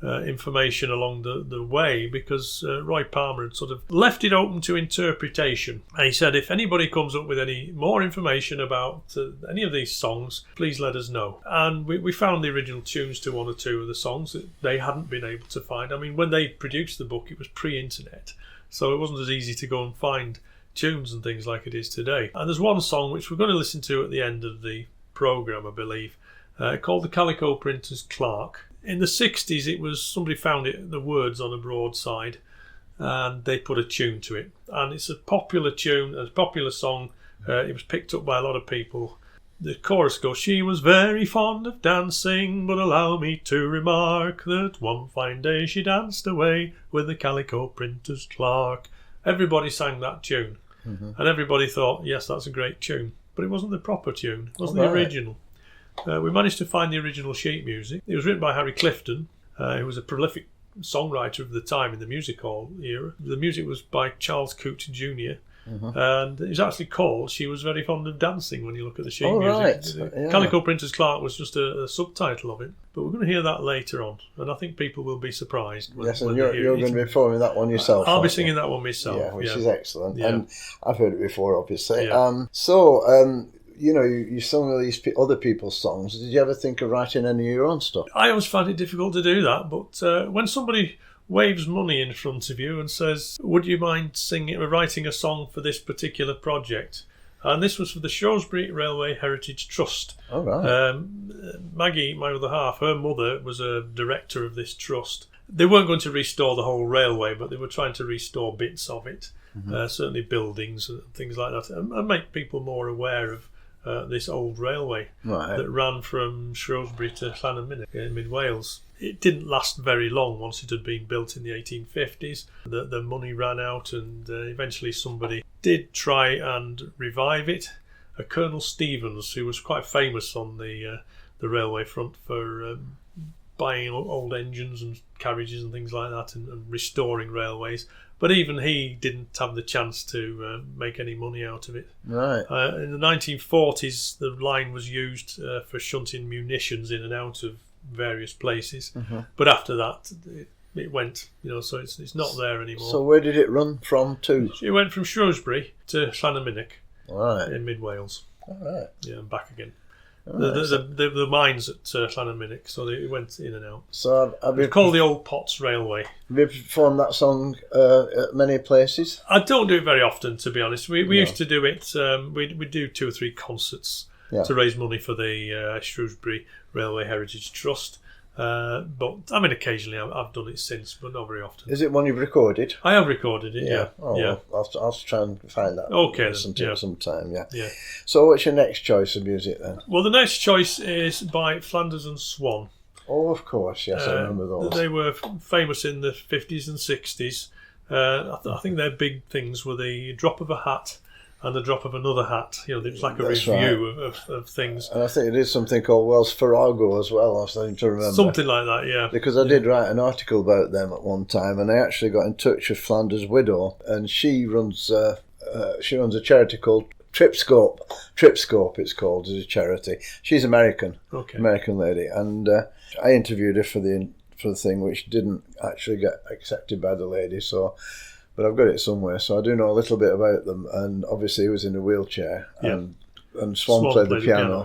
information along the way, because Roy Palmer had sort of left it open to interpretation. And he said, if anybody comes up with any more information about any of these songs, please let us know. And we found the original tunes to 1 or 2 of the songs that they hadn't been able to find. I mean, when they produced the book, it was pre-internet, so it wasn't as easy to go and find tunes and things like it is today. And there's one song which we're going to listen to at the end of the programme, I believe, called The Calico Printer's Clerk. In the 60s, it was, somebody found the words on a broadside, and they put a tune to it. And it's a popular tune, a popular song. It was picked up by a lot of people. the chorus goes, she was very fond of dancing, but allow me to remark that one fine day she danced away with the calico printer's clerk. Everybody sang that tune, and everybody thought, yes, that's a great tune. But it wasn't the proper tune. It wasn't the original. We managed to find the original sheet music. It was written by Harry Clifton, who was a prolific songwriter of the time in the music hall era. The music was by Charles Coote Jr., and it's actually called She Was Very Fond of Dancing when you look at the sheet music. Right. Calico Printer's Clerk was just a subtitle of it. But we're going to hear that later on, and I think people will be surprised. Yes, and you're going to be performing that one yourself. I'll be singing that one myself. Yeah, which is excellent. Yeah. And I've heard it before, obviously. Yeah. You know, you sung all these other people's songs. Did you ever think of writing any of your own stuff? I always found it difficult to do that, but when somebody waves money in front of you and says, would you mind writing a song for this particular project? And this was for the Shrewsbury Railway Heritage Trust. Oh, right. Maggie, my other half, her mother was a director of this trust. They weren't going to restore the whole railway, but they were trying to restore bits of it, certainly buildings and things like that, and make people more aware of this old railway that ran from Shrewsbury to Llanymynech in mid-Wales. It didn't last very long once it had been built in the 1850s. The money ran out, and eventually somebody did try and revive it. Colonel Stevens, who was quite famous on the railway front for buying old engines and carriages and things like that, and restoring railways. But even he didn't have the chance to make any money out of it. Right. In the 1940s, the line was used for shunting munitions in and out of various places. But after that, it went, so it's not there anymore. So where did it run from to? It went from Shrewsbury to Llanymynech in mid-Wales. All right. Yeah, and back again. The mines at Llanymynech, so it went in and out. So it's called the Old Potts Railway. Have you performed that song at many places? I don't do it very often, to be honest. We used to do it. We do 2 or 3 concerts to raise money for the Shrewsbury Railway Heritage Trust. But I mean, occasionally I've done it since, but not very often. Is it one you've recorded? I have recorded it. Yeah. Oh, yeah. Well, I'll try and find that. Okay. Listen to it sometime. Yeah. Yeah. So, what's your next choice of music then? Well, the next choice is by Flanders and Swan. Oh, of course. Yes, I remember those. They were famous in the 50s and 60s. I think their big things were the Drop of a Hat and the Drop of Another Hat. It's like a review of things. And I think it is something called Wells Farrago as well, I'm starting to remember. Something like that, yeah. Because I did write an article about them at one time, and I actually got in touch with Flanders' widow, and she runs a charity called Tripscope. Tripscope, it's called, as a charity. She's American lady, and I interviewed her for the thing, which didn't actually get accepted by the lady, but I've got it somewhere, so I do know a little bit about them. And obviously he was in a wheelchair, and Swan played the piano,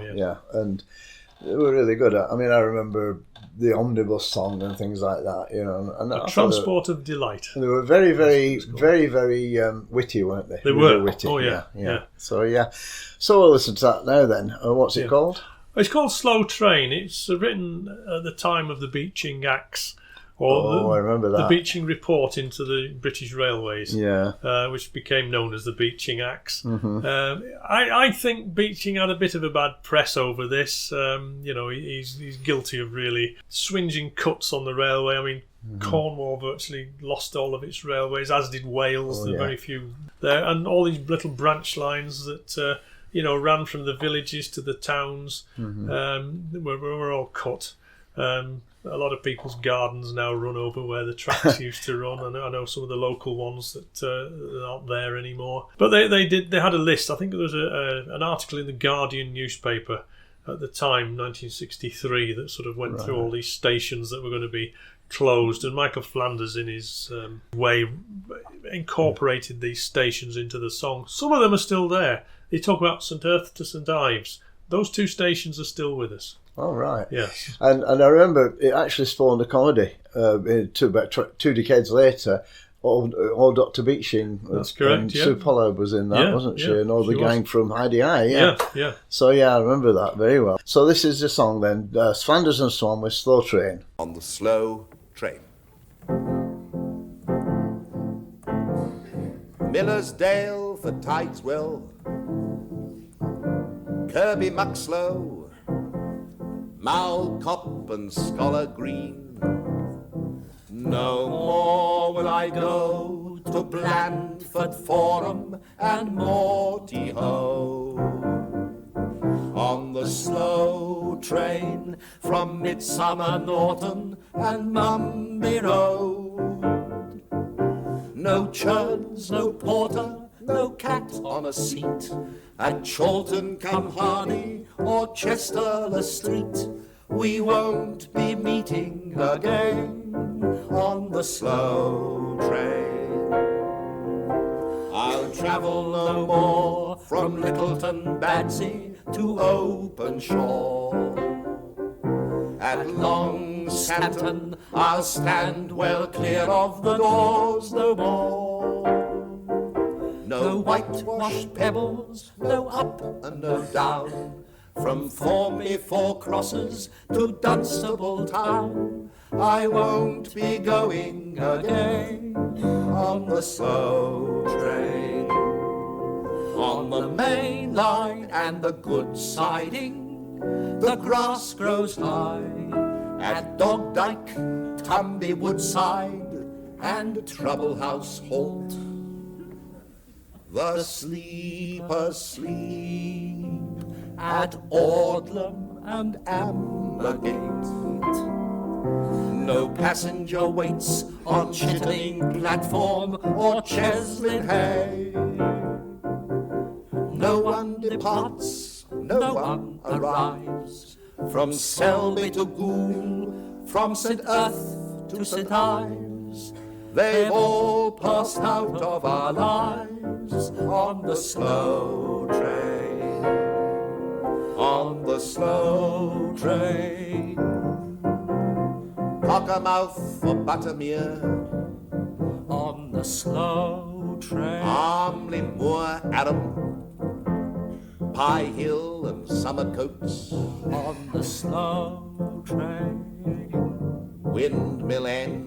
and they were really good at. I mean, I remember the omnibus song and things like that, And a Transport of Delight. And they were very, very, very, very witty, weren't they? They were witty. Oh yeah. So we'll listen to that now. Then, what's it called? It's called Slow Train. It's written at the time of the Beeching Acts. I remember that. The Beeching Report into the British Railways, which became known as the Beeching Acts. I think Beeching had a bit of a bad press over this. He's guilty of really swinging cuts on the railway. I mean, Cornwall virtually lost all of its railways, as did Wales. There were very few there, and all these little branch lines that ran from the villages to the towns were all cut. A lot of people's gardens now run over where the tracks used to run. I know some of the local ones that aren't there anymore. But they had a list. I think there was an article in the Guardian newspaper at the time, 1963, that sort of went through all these stations that were going to be closed. And Michael Flanders, in his way, incorporated these stations into the song. Some of them are still there. They talk about St Earth to St Ives. Those 2 stations are still with us. Oh, right. Yes. And I remember it actually spawned a comedy about 2 decades later. Old Dr. Beeching. That's correct, and Sue Pollard was in that, wasn't she? And all the gang from Heidi Eye, yeah. So, I remember that very well. So this is the song then, Flanders and Swan with Slow Train. On the Slow Train. Millersdale for Tideswell, Kirby Muxlow, Malcop and Scholar Green. No more will I go to Blandford Forum and Morty Ho. On the slow train from Midsummer Norton and Mumby Road. No chuds, no porter, no cat on a seat at Chorlton come Harney or Chester Street. We won't be meeting again on the slow train. I'll travel no more from Littleton Badsy to Openshaw. At Long Stanton I'll stand well clear of the doors no more. No whitewashed pebbles, no up and no down, from Formby Four Crosses to Dunstable Town. I won't be going again on the slow train. On the main line and the good siding, the grass grows high. At Dog Dyke, Tumby Woodside, and Trouble House Halt. The sleepers sleep at Ordlam and Ambergate. No passenger waits on Chittering Platform or Cheslin Hay. No one departs, no one arrives, from Selby to Goole, from St. Earth to St. Ives. They've all passed out of our lives on the slow train, on the slow train. Cockermouth for Buttermere, on the slow train. Armley Moor, Adam, Pie Hill and Summercoats, on the slow train. Windmill End.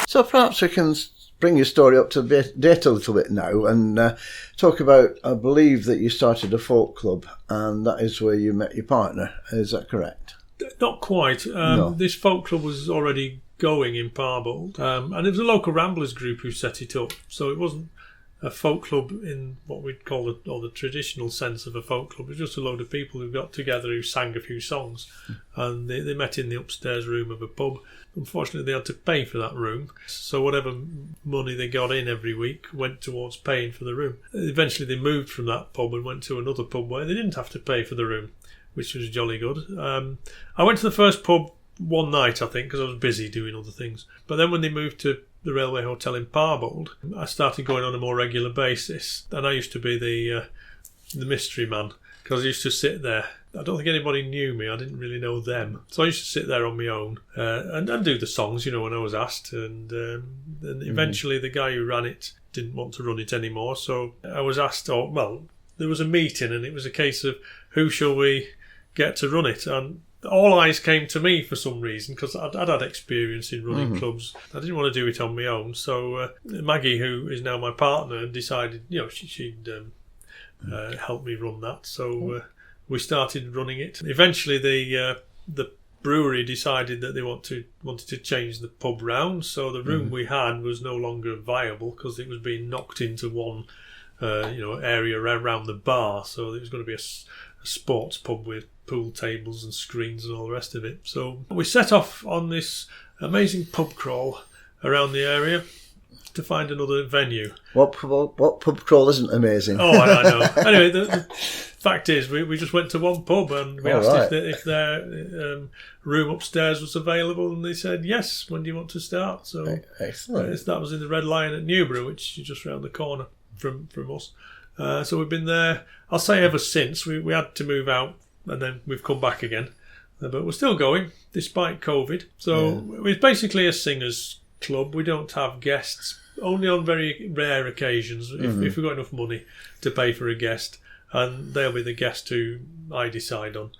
So perhaps we can bring your story up to date a little bit now and talk about, I believe that you started a folk club and that is where you met your partner. Is that correct? Not quite. No. This folk club was already going in Parbold, and it was a local Ramblers group who set it up. So it wasn't a folk club in what we'd call the traditional sense of a folk club. It was just a load of people who got together who sang a few songs, and they met in the upstairs room of a pub. Unfortunately, they had to pay for that room, so whatever money they got in every week went towards paying for the room. Eventually, they moved from that pub and went to another pub where they didn't have to pay for the room, which was jolly good. I went to the first pub one night, I think, because I was busy doing other things. But then when they moved to the Railway Hotel in Parbold, I started going on a more regular basis. And I used to be the mystery man, because I used to sit there. I don't think anybody knew me. I didn't really know them. So I used to sit there on my own and do the songs, when I was asked. And eventually the guy who ran it didn't want to run it anymore. So I was asked, there was a meeting and it was a case of who shall we get to run it? And all eyes came to me for some reason because I'd had experience in running clubs. I didn't want to do it on my own. So Maggie, who is now my partner, decided, she'd help me run that. So we started running it. Eventually, the brewery decided that they wanted to change the pub round. So the room we had was no longer viable because it was being knocked into one area around the bar. So it was going to be a sports pub with pool tables and screens and all the rest of it. So we set off on this amazing pub crawl around the area to find another venue. What pub crawl isn't amazing? Oh, I know. Anyway, the fact is, we just went to one pub and we asked if their room upstairs was available, and they said yes. When do you want to start? So excellent. That was in the Red Lion at Newbury, which is just round the corner from us. So we've been there, I'll say, ever since. We had to move out and then we've come back again. But we're still going, despite COVID. So we're basically a singers club. We don't have guests, only on very rare occasions, if we've got enough money to pay for a guest. and they'll be the guest who I decide on.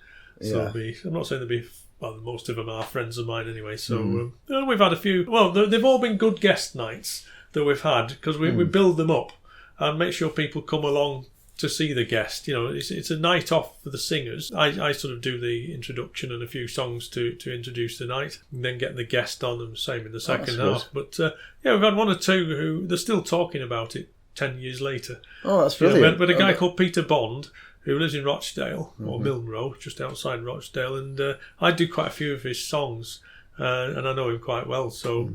So Yeah. I'm not saying they'll be. Well, most of them are friends of mine anyway. So we've had a few. Well, they've all been good guest nights that we've had, because we build them up and make sure people come along to see the guest. You know, it's a night off for the singers. I sort of do the introduction and a few songs to introduce the night, and then get the guest on, and same in the second half. But we've had one or two who they're still talking about it 10 years later. Oh, that's brilliant. But a guy called Peter Bond, who lives in Rochdale, or Milne Row, just outside Rochdale, and I do quite a few of his songs, and I know him quite well. So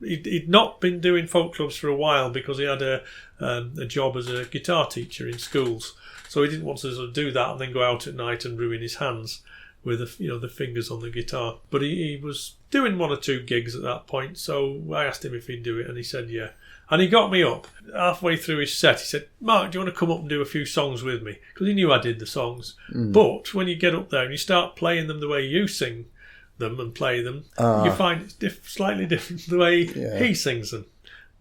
he'd not been doing folk clubs for a while, because he had a job as a guitar teacher in schools. So he didn't want to sort of do that and then go out at night and ruin his hands with the fingers on the guitar. But he was doing one or two gigs at that point, so I asked him if he'd do it, and he said yeah. And he got me up halfway through his set. He said, "Mark, do you want to come up and do a few songs with me?" Because he knew I did the songs. But when you get up there and you start playing them the way you sing them and play them, you find it's slightly different the way he sings them.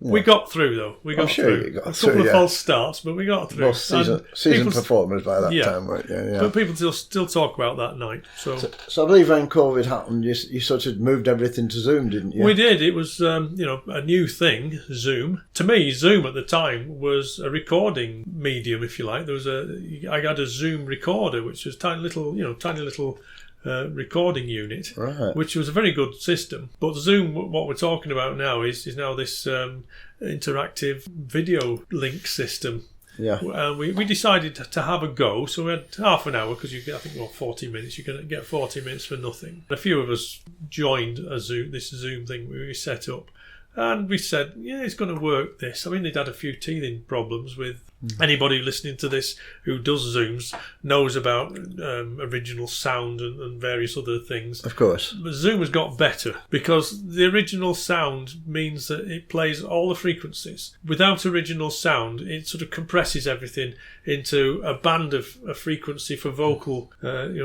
Yeah. We got through, though. We got through. A couple of false starts, but we got through. Most season performers by that time, weren't you? Yeah. But people still talk about that night. So I believe when COVID happened, you sort of moved everything to Zoom, didn't you? We did. It was a new thing, Zoom. To me, Zoom at the time was a recording medium, if you like. I had a Zoom recorder, which was tiny little recording unit, which was a very good system. But Zoom, what we're talking about now, is now this interactive video link system. Yeah. We decided to have a go, so we had half an hour, because you get, 40 minutes. You can get 40 minutes for nothing. A few of us joined this Zoom thing we set up, and we said, yeah, it's going to work, this. I mean, they'd had a few teething problems with anybody listening to this who does Zooms knows about original sound and various other things. Of course. But Zoom has got better, because the original sound means that it plays all the frequencies. Without original sound, it sort of compresses everything into a band of a frequency for vocal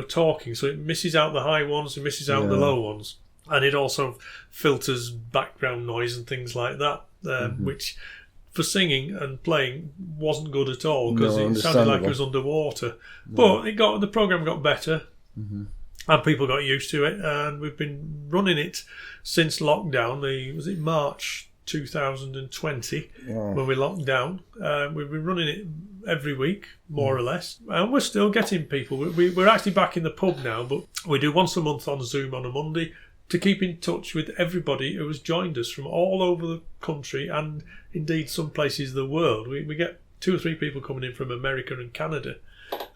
talking. So it misses out the high ones and misses out the low ones. And it also filters background noise and things like that, which for singing and playing wasn't good at all, because it sounded like it was underwater. But the program got better, and people got used to it, and we've been running it since lockdown. Was it March 2020 when we locked down? We've been running it every week, more or less, and we're still getting people. We're actually back in the pub now, but we do once a month on Zoom on a Monday, to keep in touch with everybody who has joined us from all over the country, and indeed some places of the world. We get 2 or 3 people coming in from America and Canada,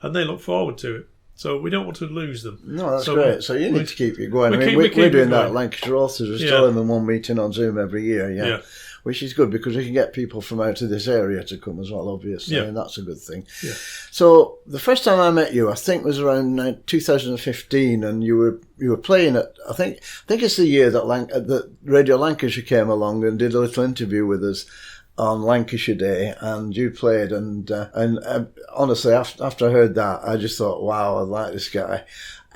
and they look forward to it. So we don't want to lose them. No, that's great. So you need to keep it going. We're doing that at Lancashire Authors. We're still in one meeting on Zoom every year, which is good, because we can get people from out of this area to come as well, obviously, and that's a good thing. Yeah. So the first time I met you, I think, was around 2015, and you were playing at, I think it's the year that Radio Lancashire came along and did a little interview with us on Lancashire Day, and you played, and honestly, after I heard that, I just thought, wow, I like this guy.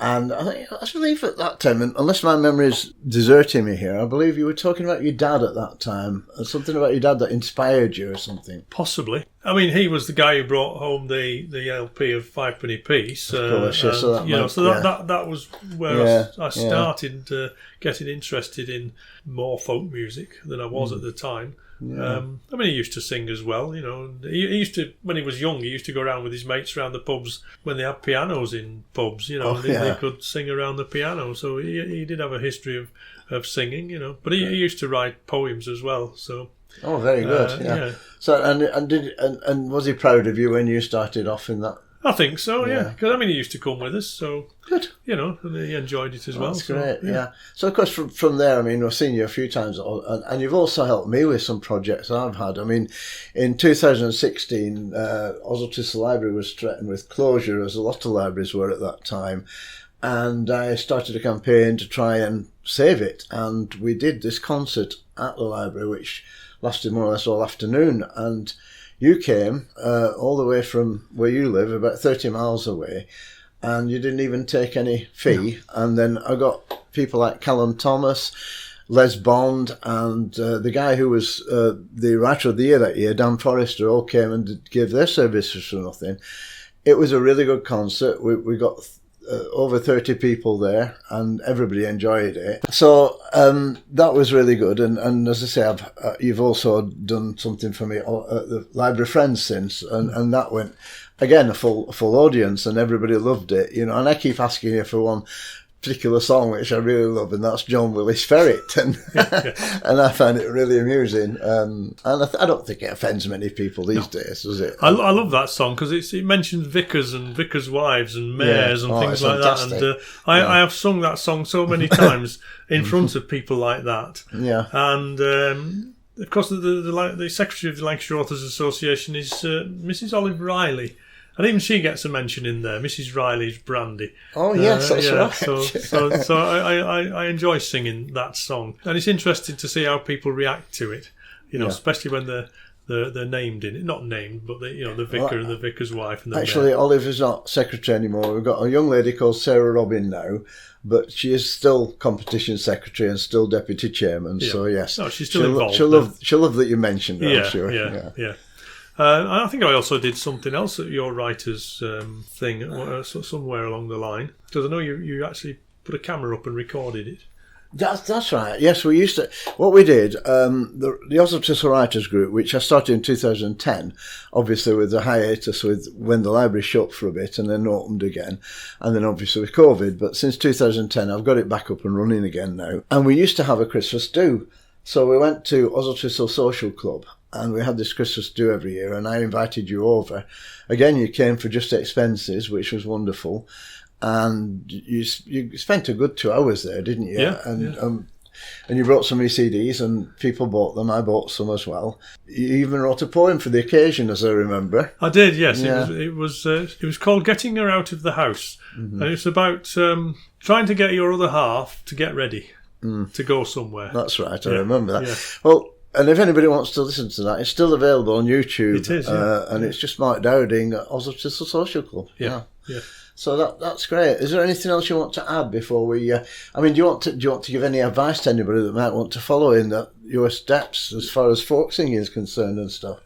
And I believe at that time, unless my memory is deserting me here, I believe you were talking about your dad at that time, something about your dad that inspired you or something. Possibly. I mean, he was the guy who brought home the LP of 5p piece. Of course, that was where I started getting interested in more folk music than I was at the time. Yeah. I mean, he used to sing as well, He used to, when he was young, he used to go around with his mates around the pubs when they had pianos in pubs, they could sing around the piano. So he did have a history of singing, But he used to write poems as well. So. Oh, very good. Yeah. So and was he proud of you when you started off in that? I think so, yeah. Because, he used to come with us, so... Good. And he enjoyed it as well. That's great, yeah. So, of course, from there, I've seen you a few times, and you've also helped me with some projects I've had. In 2016, Oswald's Library was threatened with closure, as a lot of libraries were at that time, and I started a campaign to try and save it, and we did this concert at the library, which lasted more or less all afternoon, and... You came all the way from where you live, about 30 miles away, and you didn't even take any fee. No. And then I got people like Callum Thomas, Les Bond, and the guy who was the writer of the year that year, Dan Forrester, all came and gave their services for nothing. It was a really good concert. We got over 30 people there, and everybody enjoyed it. So that was really good. And as I say, you've also done something for me at the Library Friends since, and that went, again, a full audience, and everybody loved it. You know, and I keep asking you for one particular song which I really love, and that's John Willis Ferret, and and I find it really amusing, and I don't think it offends many people these days, does it? I love that song because it mentions vicars and vicars' wives and mayors and things like fantastic. that, and I have sung that song so many times in front of people like that. Yeah. And of course the secretary of the Lancashire Authors Association is Mrs. Olive Riley. And even she gets a mention in there, Mrs. Riley's Brandy. Oh yes, that's right. So I enjoy singing that song, and it's interesting to see how people react to it. You know, especially when they're named in it, not named, but the vicar and the vicar's wife. And the actually, mayor. Olive is not secretary anymore. We've got a young lady called Sarah Robin now, but she is still competition secretary and still deputy chairman. Yeah. So yes, no, she's still involved. She'll love that you mentioned her. I'm sure. Yeah. I think I also did something else at your writer's thing somewhere along the line, because I know you actually put a camera up and recorded it. That's right. Yes, we used to. What we did, the Authors Writers Group, which I started in 2010, obviously with the hiatus with when the library shut for a bit and then opened again, and then obviously with COVID. But since 2010, I've got it back up and running again now. And we used to have a Christmas do. So we went to Oswald Social Club, and we had this Christmas do every year, and I invited you over. Again, you came for just expenses, which was wonderful, and you spent a good 2 hours there, didn't you? Yeah. And you brought some CDs, and people bought them. I bought some as well. You even wrote a poem for the occasion, as I remember. I did, yes. Yeah. It was called "Getting Her Out of the House," and it's about trying to get your other half to get ready to go somewhere. That's right. I remember that. Yeah. Well. And if anybody wants to listen to that, it's still available on YouTube. It is, and it's just Mark Dowding at Oswald Social Club. Yeah. So that's great. Is there anything else you want to add before we? Do you want to give any advice to anybody that might want to follow in your steps as far as folk singing is concerned and stuff?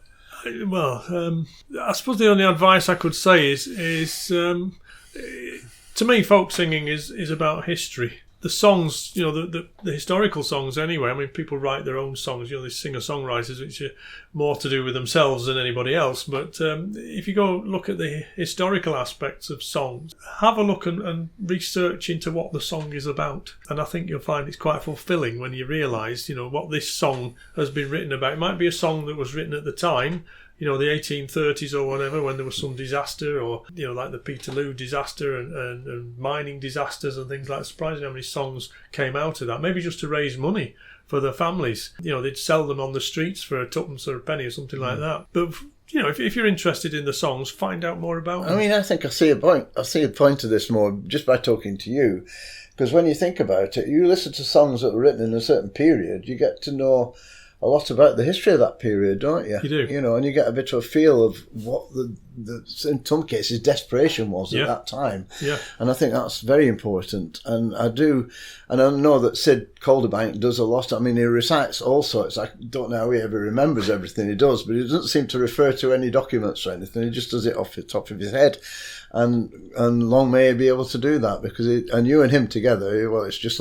Well, I suppose the only advice I could say is to me, folk singing is about history. The songs, the historical songs anyway, I mean, people write their own songs, they singer-songwriters, which are more to do with themselves than anybody else. But if you go look at the historical aspects of songs, have a look and research into what the song is about. And I think you'll find it's quite fulfilling when you realise, what this song has been written about. It might be a song that was written at the time, the 1830s or whatever, when there was some disaster, or like the Peterloo disaster and mining disasters and things like that. Surprising how many songs came out of that. Maybe just to raise money for their families. They'd sell them on the streets for a tuppence or a penny or something like that. But if you're interested in the songs, find out more about them. I mean, I think I see a point. I see a point to this more just by talking to you, because when you think about it, you listen to songs that were written in a certain period, you get to know a lot about the history of that period, don't you? You do. And you get a bit of a feel of what the in some cases desperation was at that time. Yeah. And I think that's very important. And I know that Sid Calderbank does a lot. I mean, he recites all sorts. I don't know how he ever remembers everything he does, but he doesn't seem to refer to any documents or anything. He just does it off the top of his head. And long may he be able to do that, because and you and him together, well, it's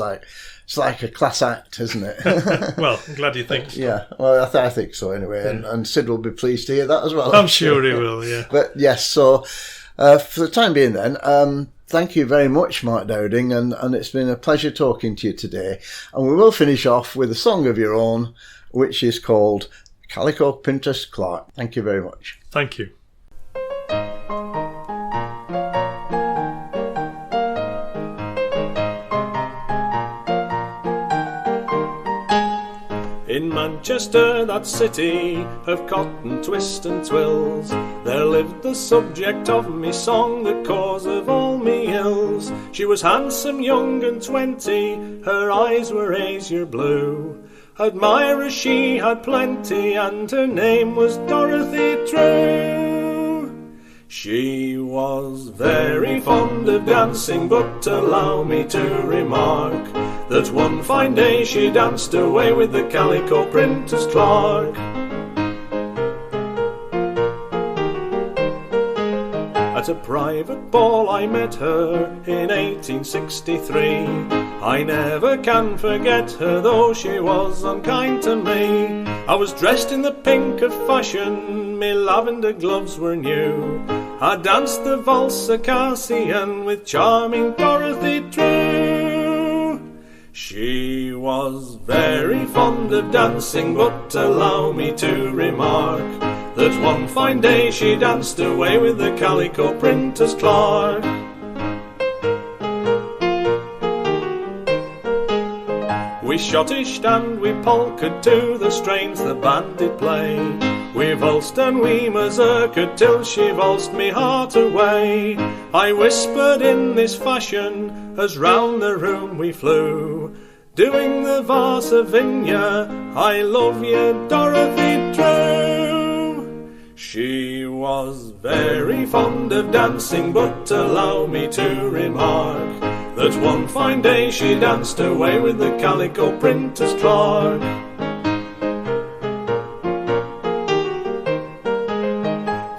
like a class act, isn't it? Well, I'm glad you think so. Yeah, well, I think so anyway, and Sid will be pleased to hear that as well. I'm sure he will, yeah. But yes, so for the time being then, thank you very much, Mark Dowding, and it's been a pleasure talking to you today. And we will finish off with a song of your own, which is called Calico Printers Clark. Thank you very much. Thank you. In Manchester, that city of cotton twist and twills, there lived the subject of me song, the cause of all me ills. She was handsome, young and 20, her eyes were azure blue. Admirers she had plenty, and her name was Dorothy True. She was very fond of dancing, but allow me to remark that one fine day she danced away with the calico printer's clerk. At a private ball I met her in 1863. I never can forget her, though she was unkind to me. I was dressed in the pink of fashion, me lavender gloves were new. I danced the valse Circassian with charming Dorothy True. She was very fond of dancing, but allow me to remark that one fine day she danced away with the calico printer's clerk. We schottished and we polkaed to the strains the band did play. We valsed and we mazurkaed till she valsed me heart away. I whispered in this fashion as round the room we flew, doing the Varsavinia, I love you, Dorothy True. She was very fond of dancing, but allow me to remark that one fine day she danced away with the calico printer's clerk.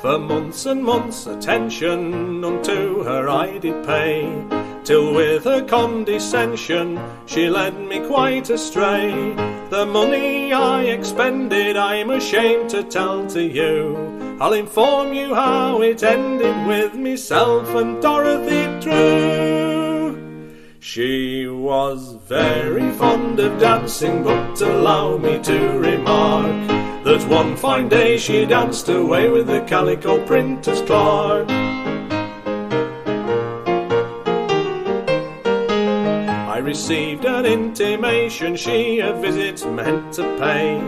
For months and months attention unto her I did pay, till with her condescension she led me quite astray. The money I expended I'm ashamed to tell to you. I'll inform you how it ended with myself and Dorothy True. She was very fond of dancing, but allow me to remark that one fine day she danced away with the calico printer's clerk. I received an intimation she a visit meant to pay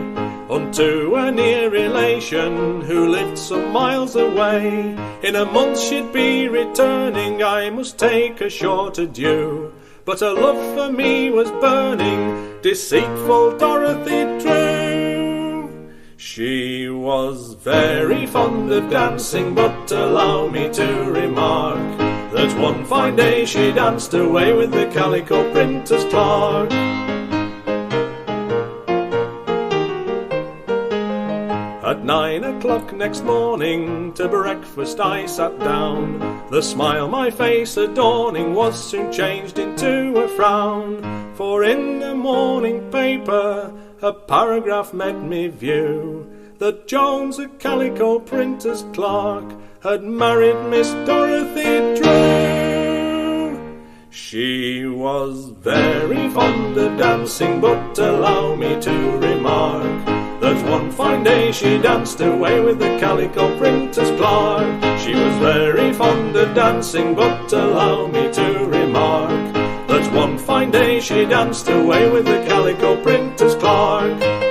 unto a near relation who lived some miles away. In a month she'd be returning, I must take a short adieu, but her love for me was burning, deceitful Dorothy True. She was very fond of dancing, but allow me to remark that one fine day she danced away with the calico printer's clerk. At 9 o'clock next morning to breakfast I sat down. The smile my face adorning was soon changed into a frown, for in the morning paper a paragraph met me view that Jones, a calico printer's clerk, had married Miss Dorothy True. She was very fond of dancing, but allow me to remark that one fine day she danced away with the calico printer's clerk. She was very fond of dancing, but allow me to remark that one fine day she danced away with the calico printer's clerk.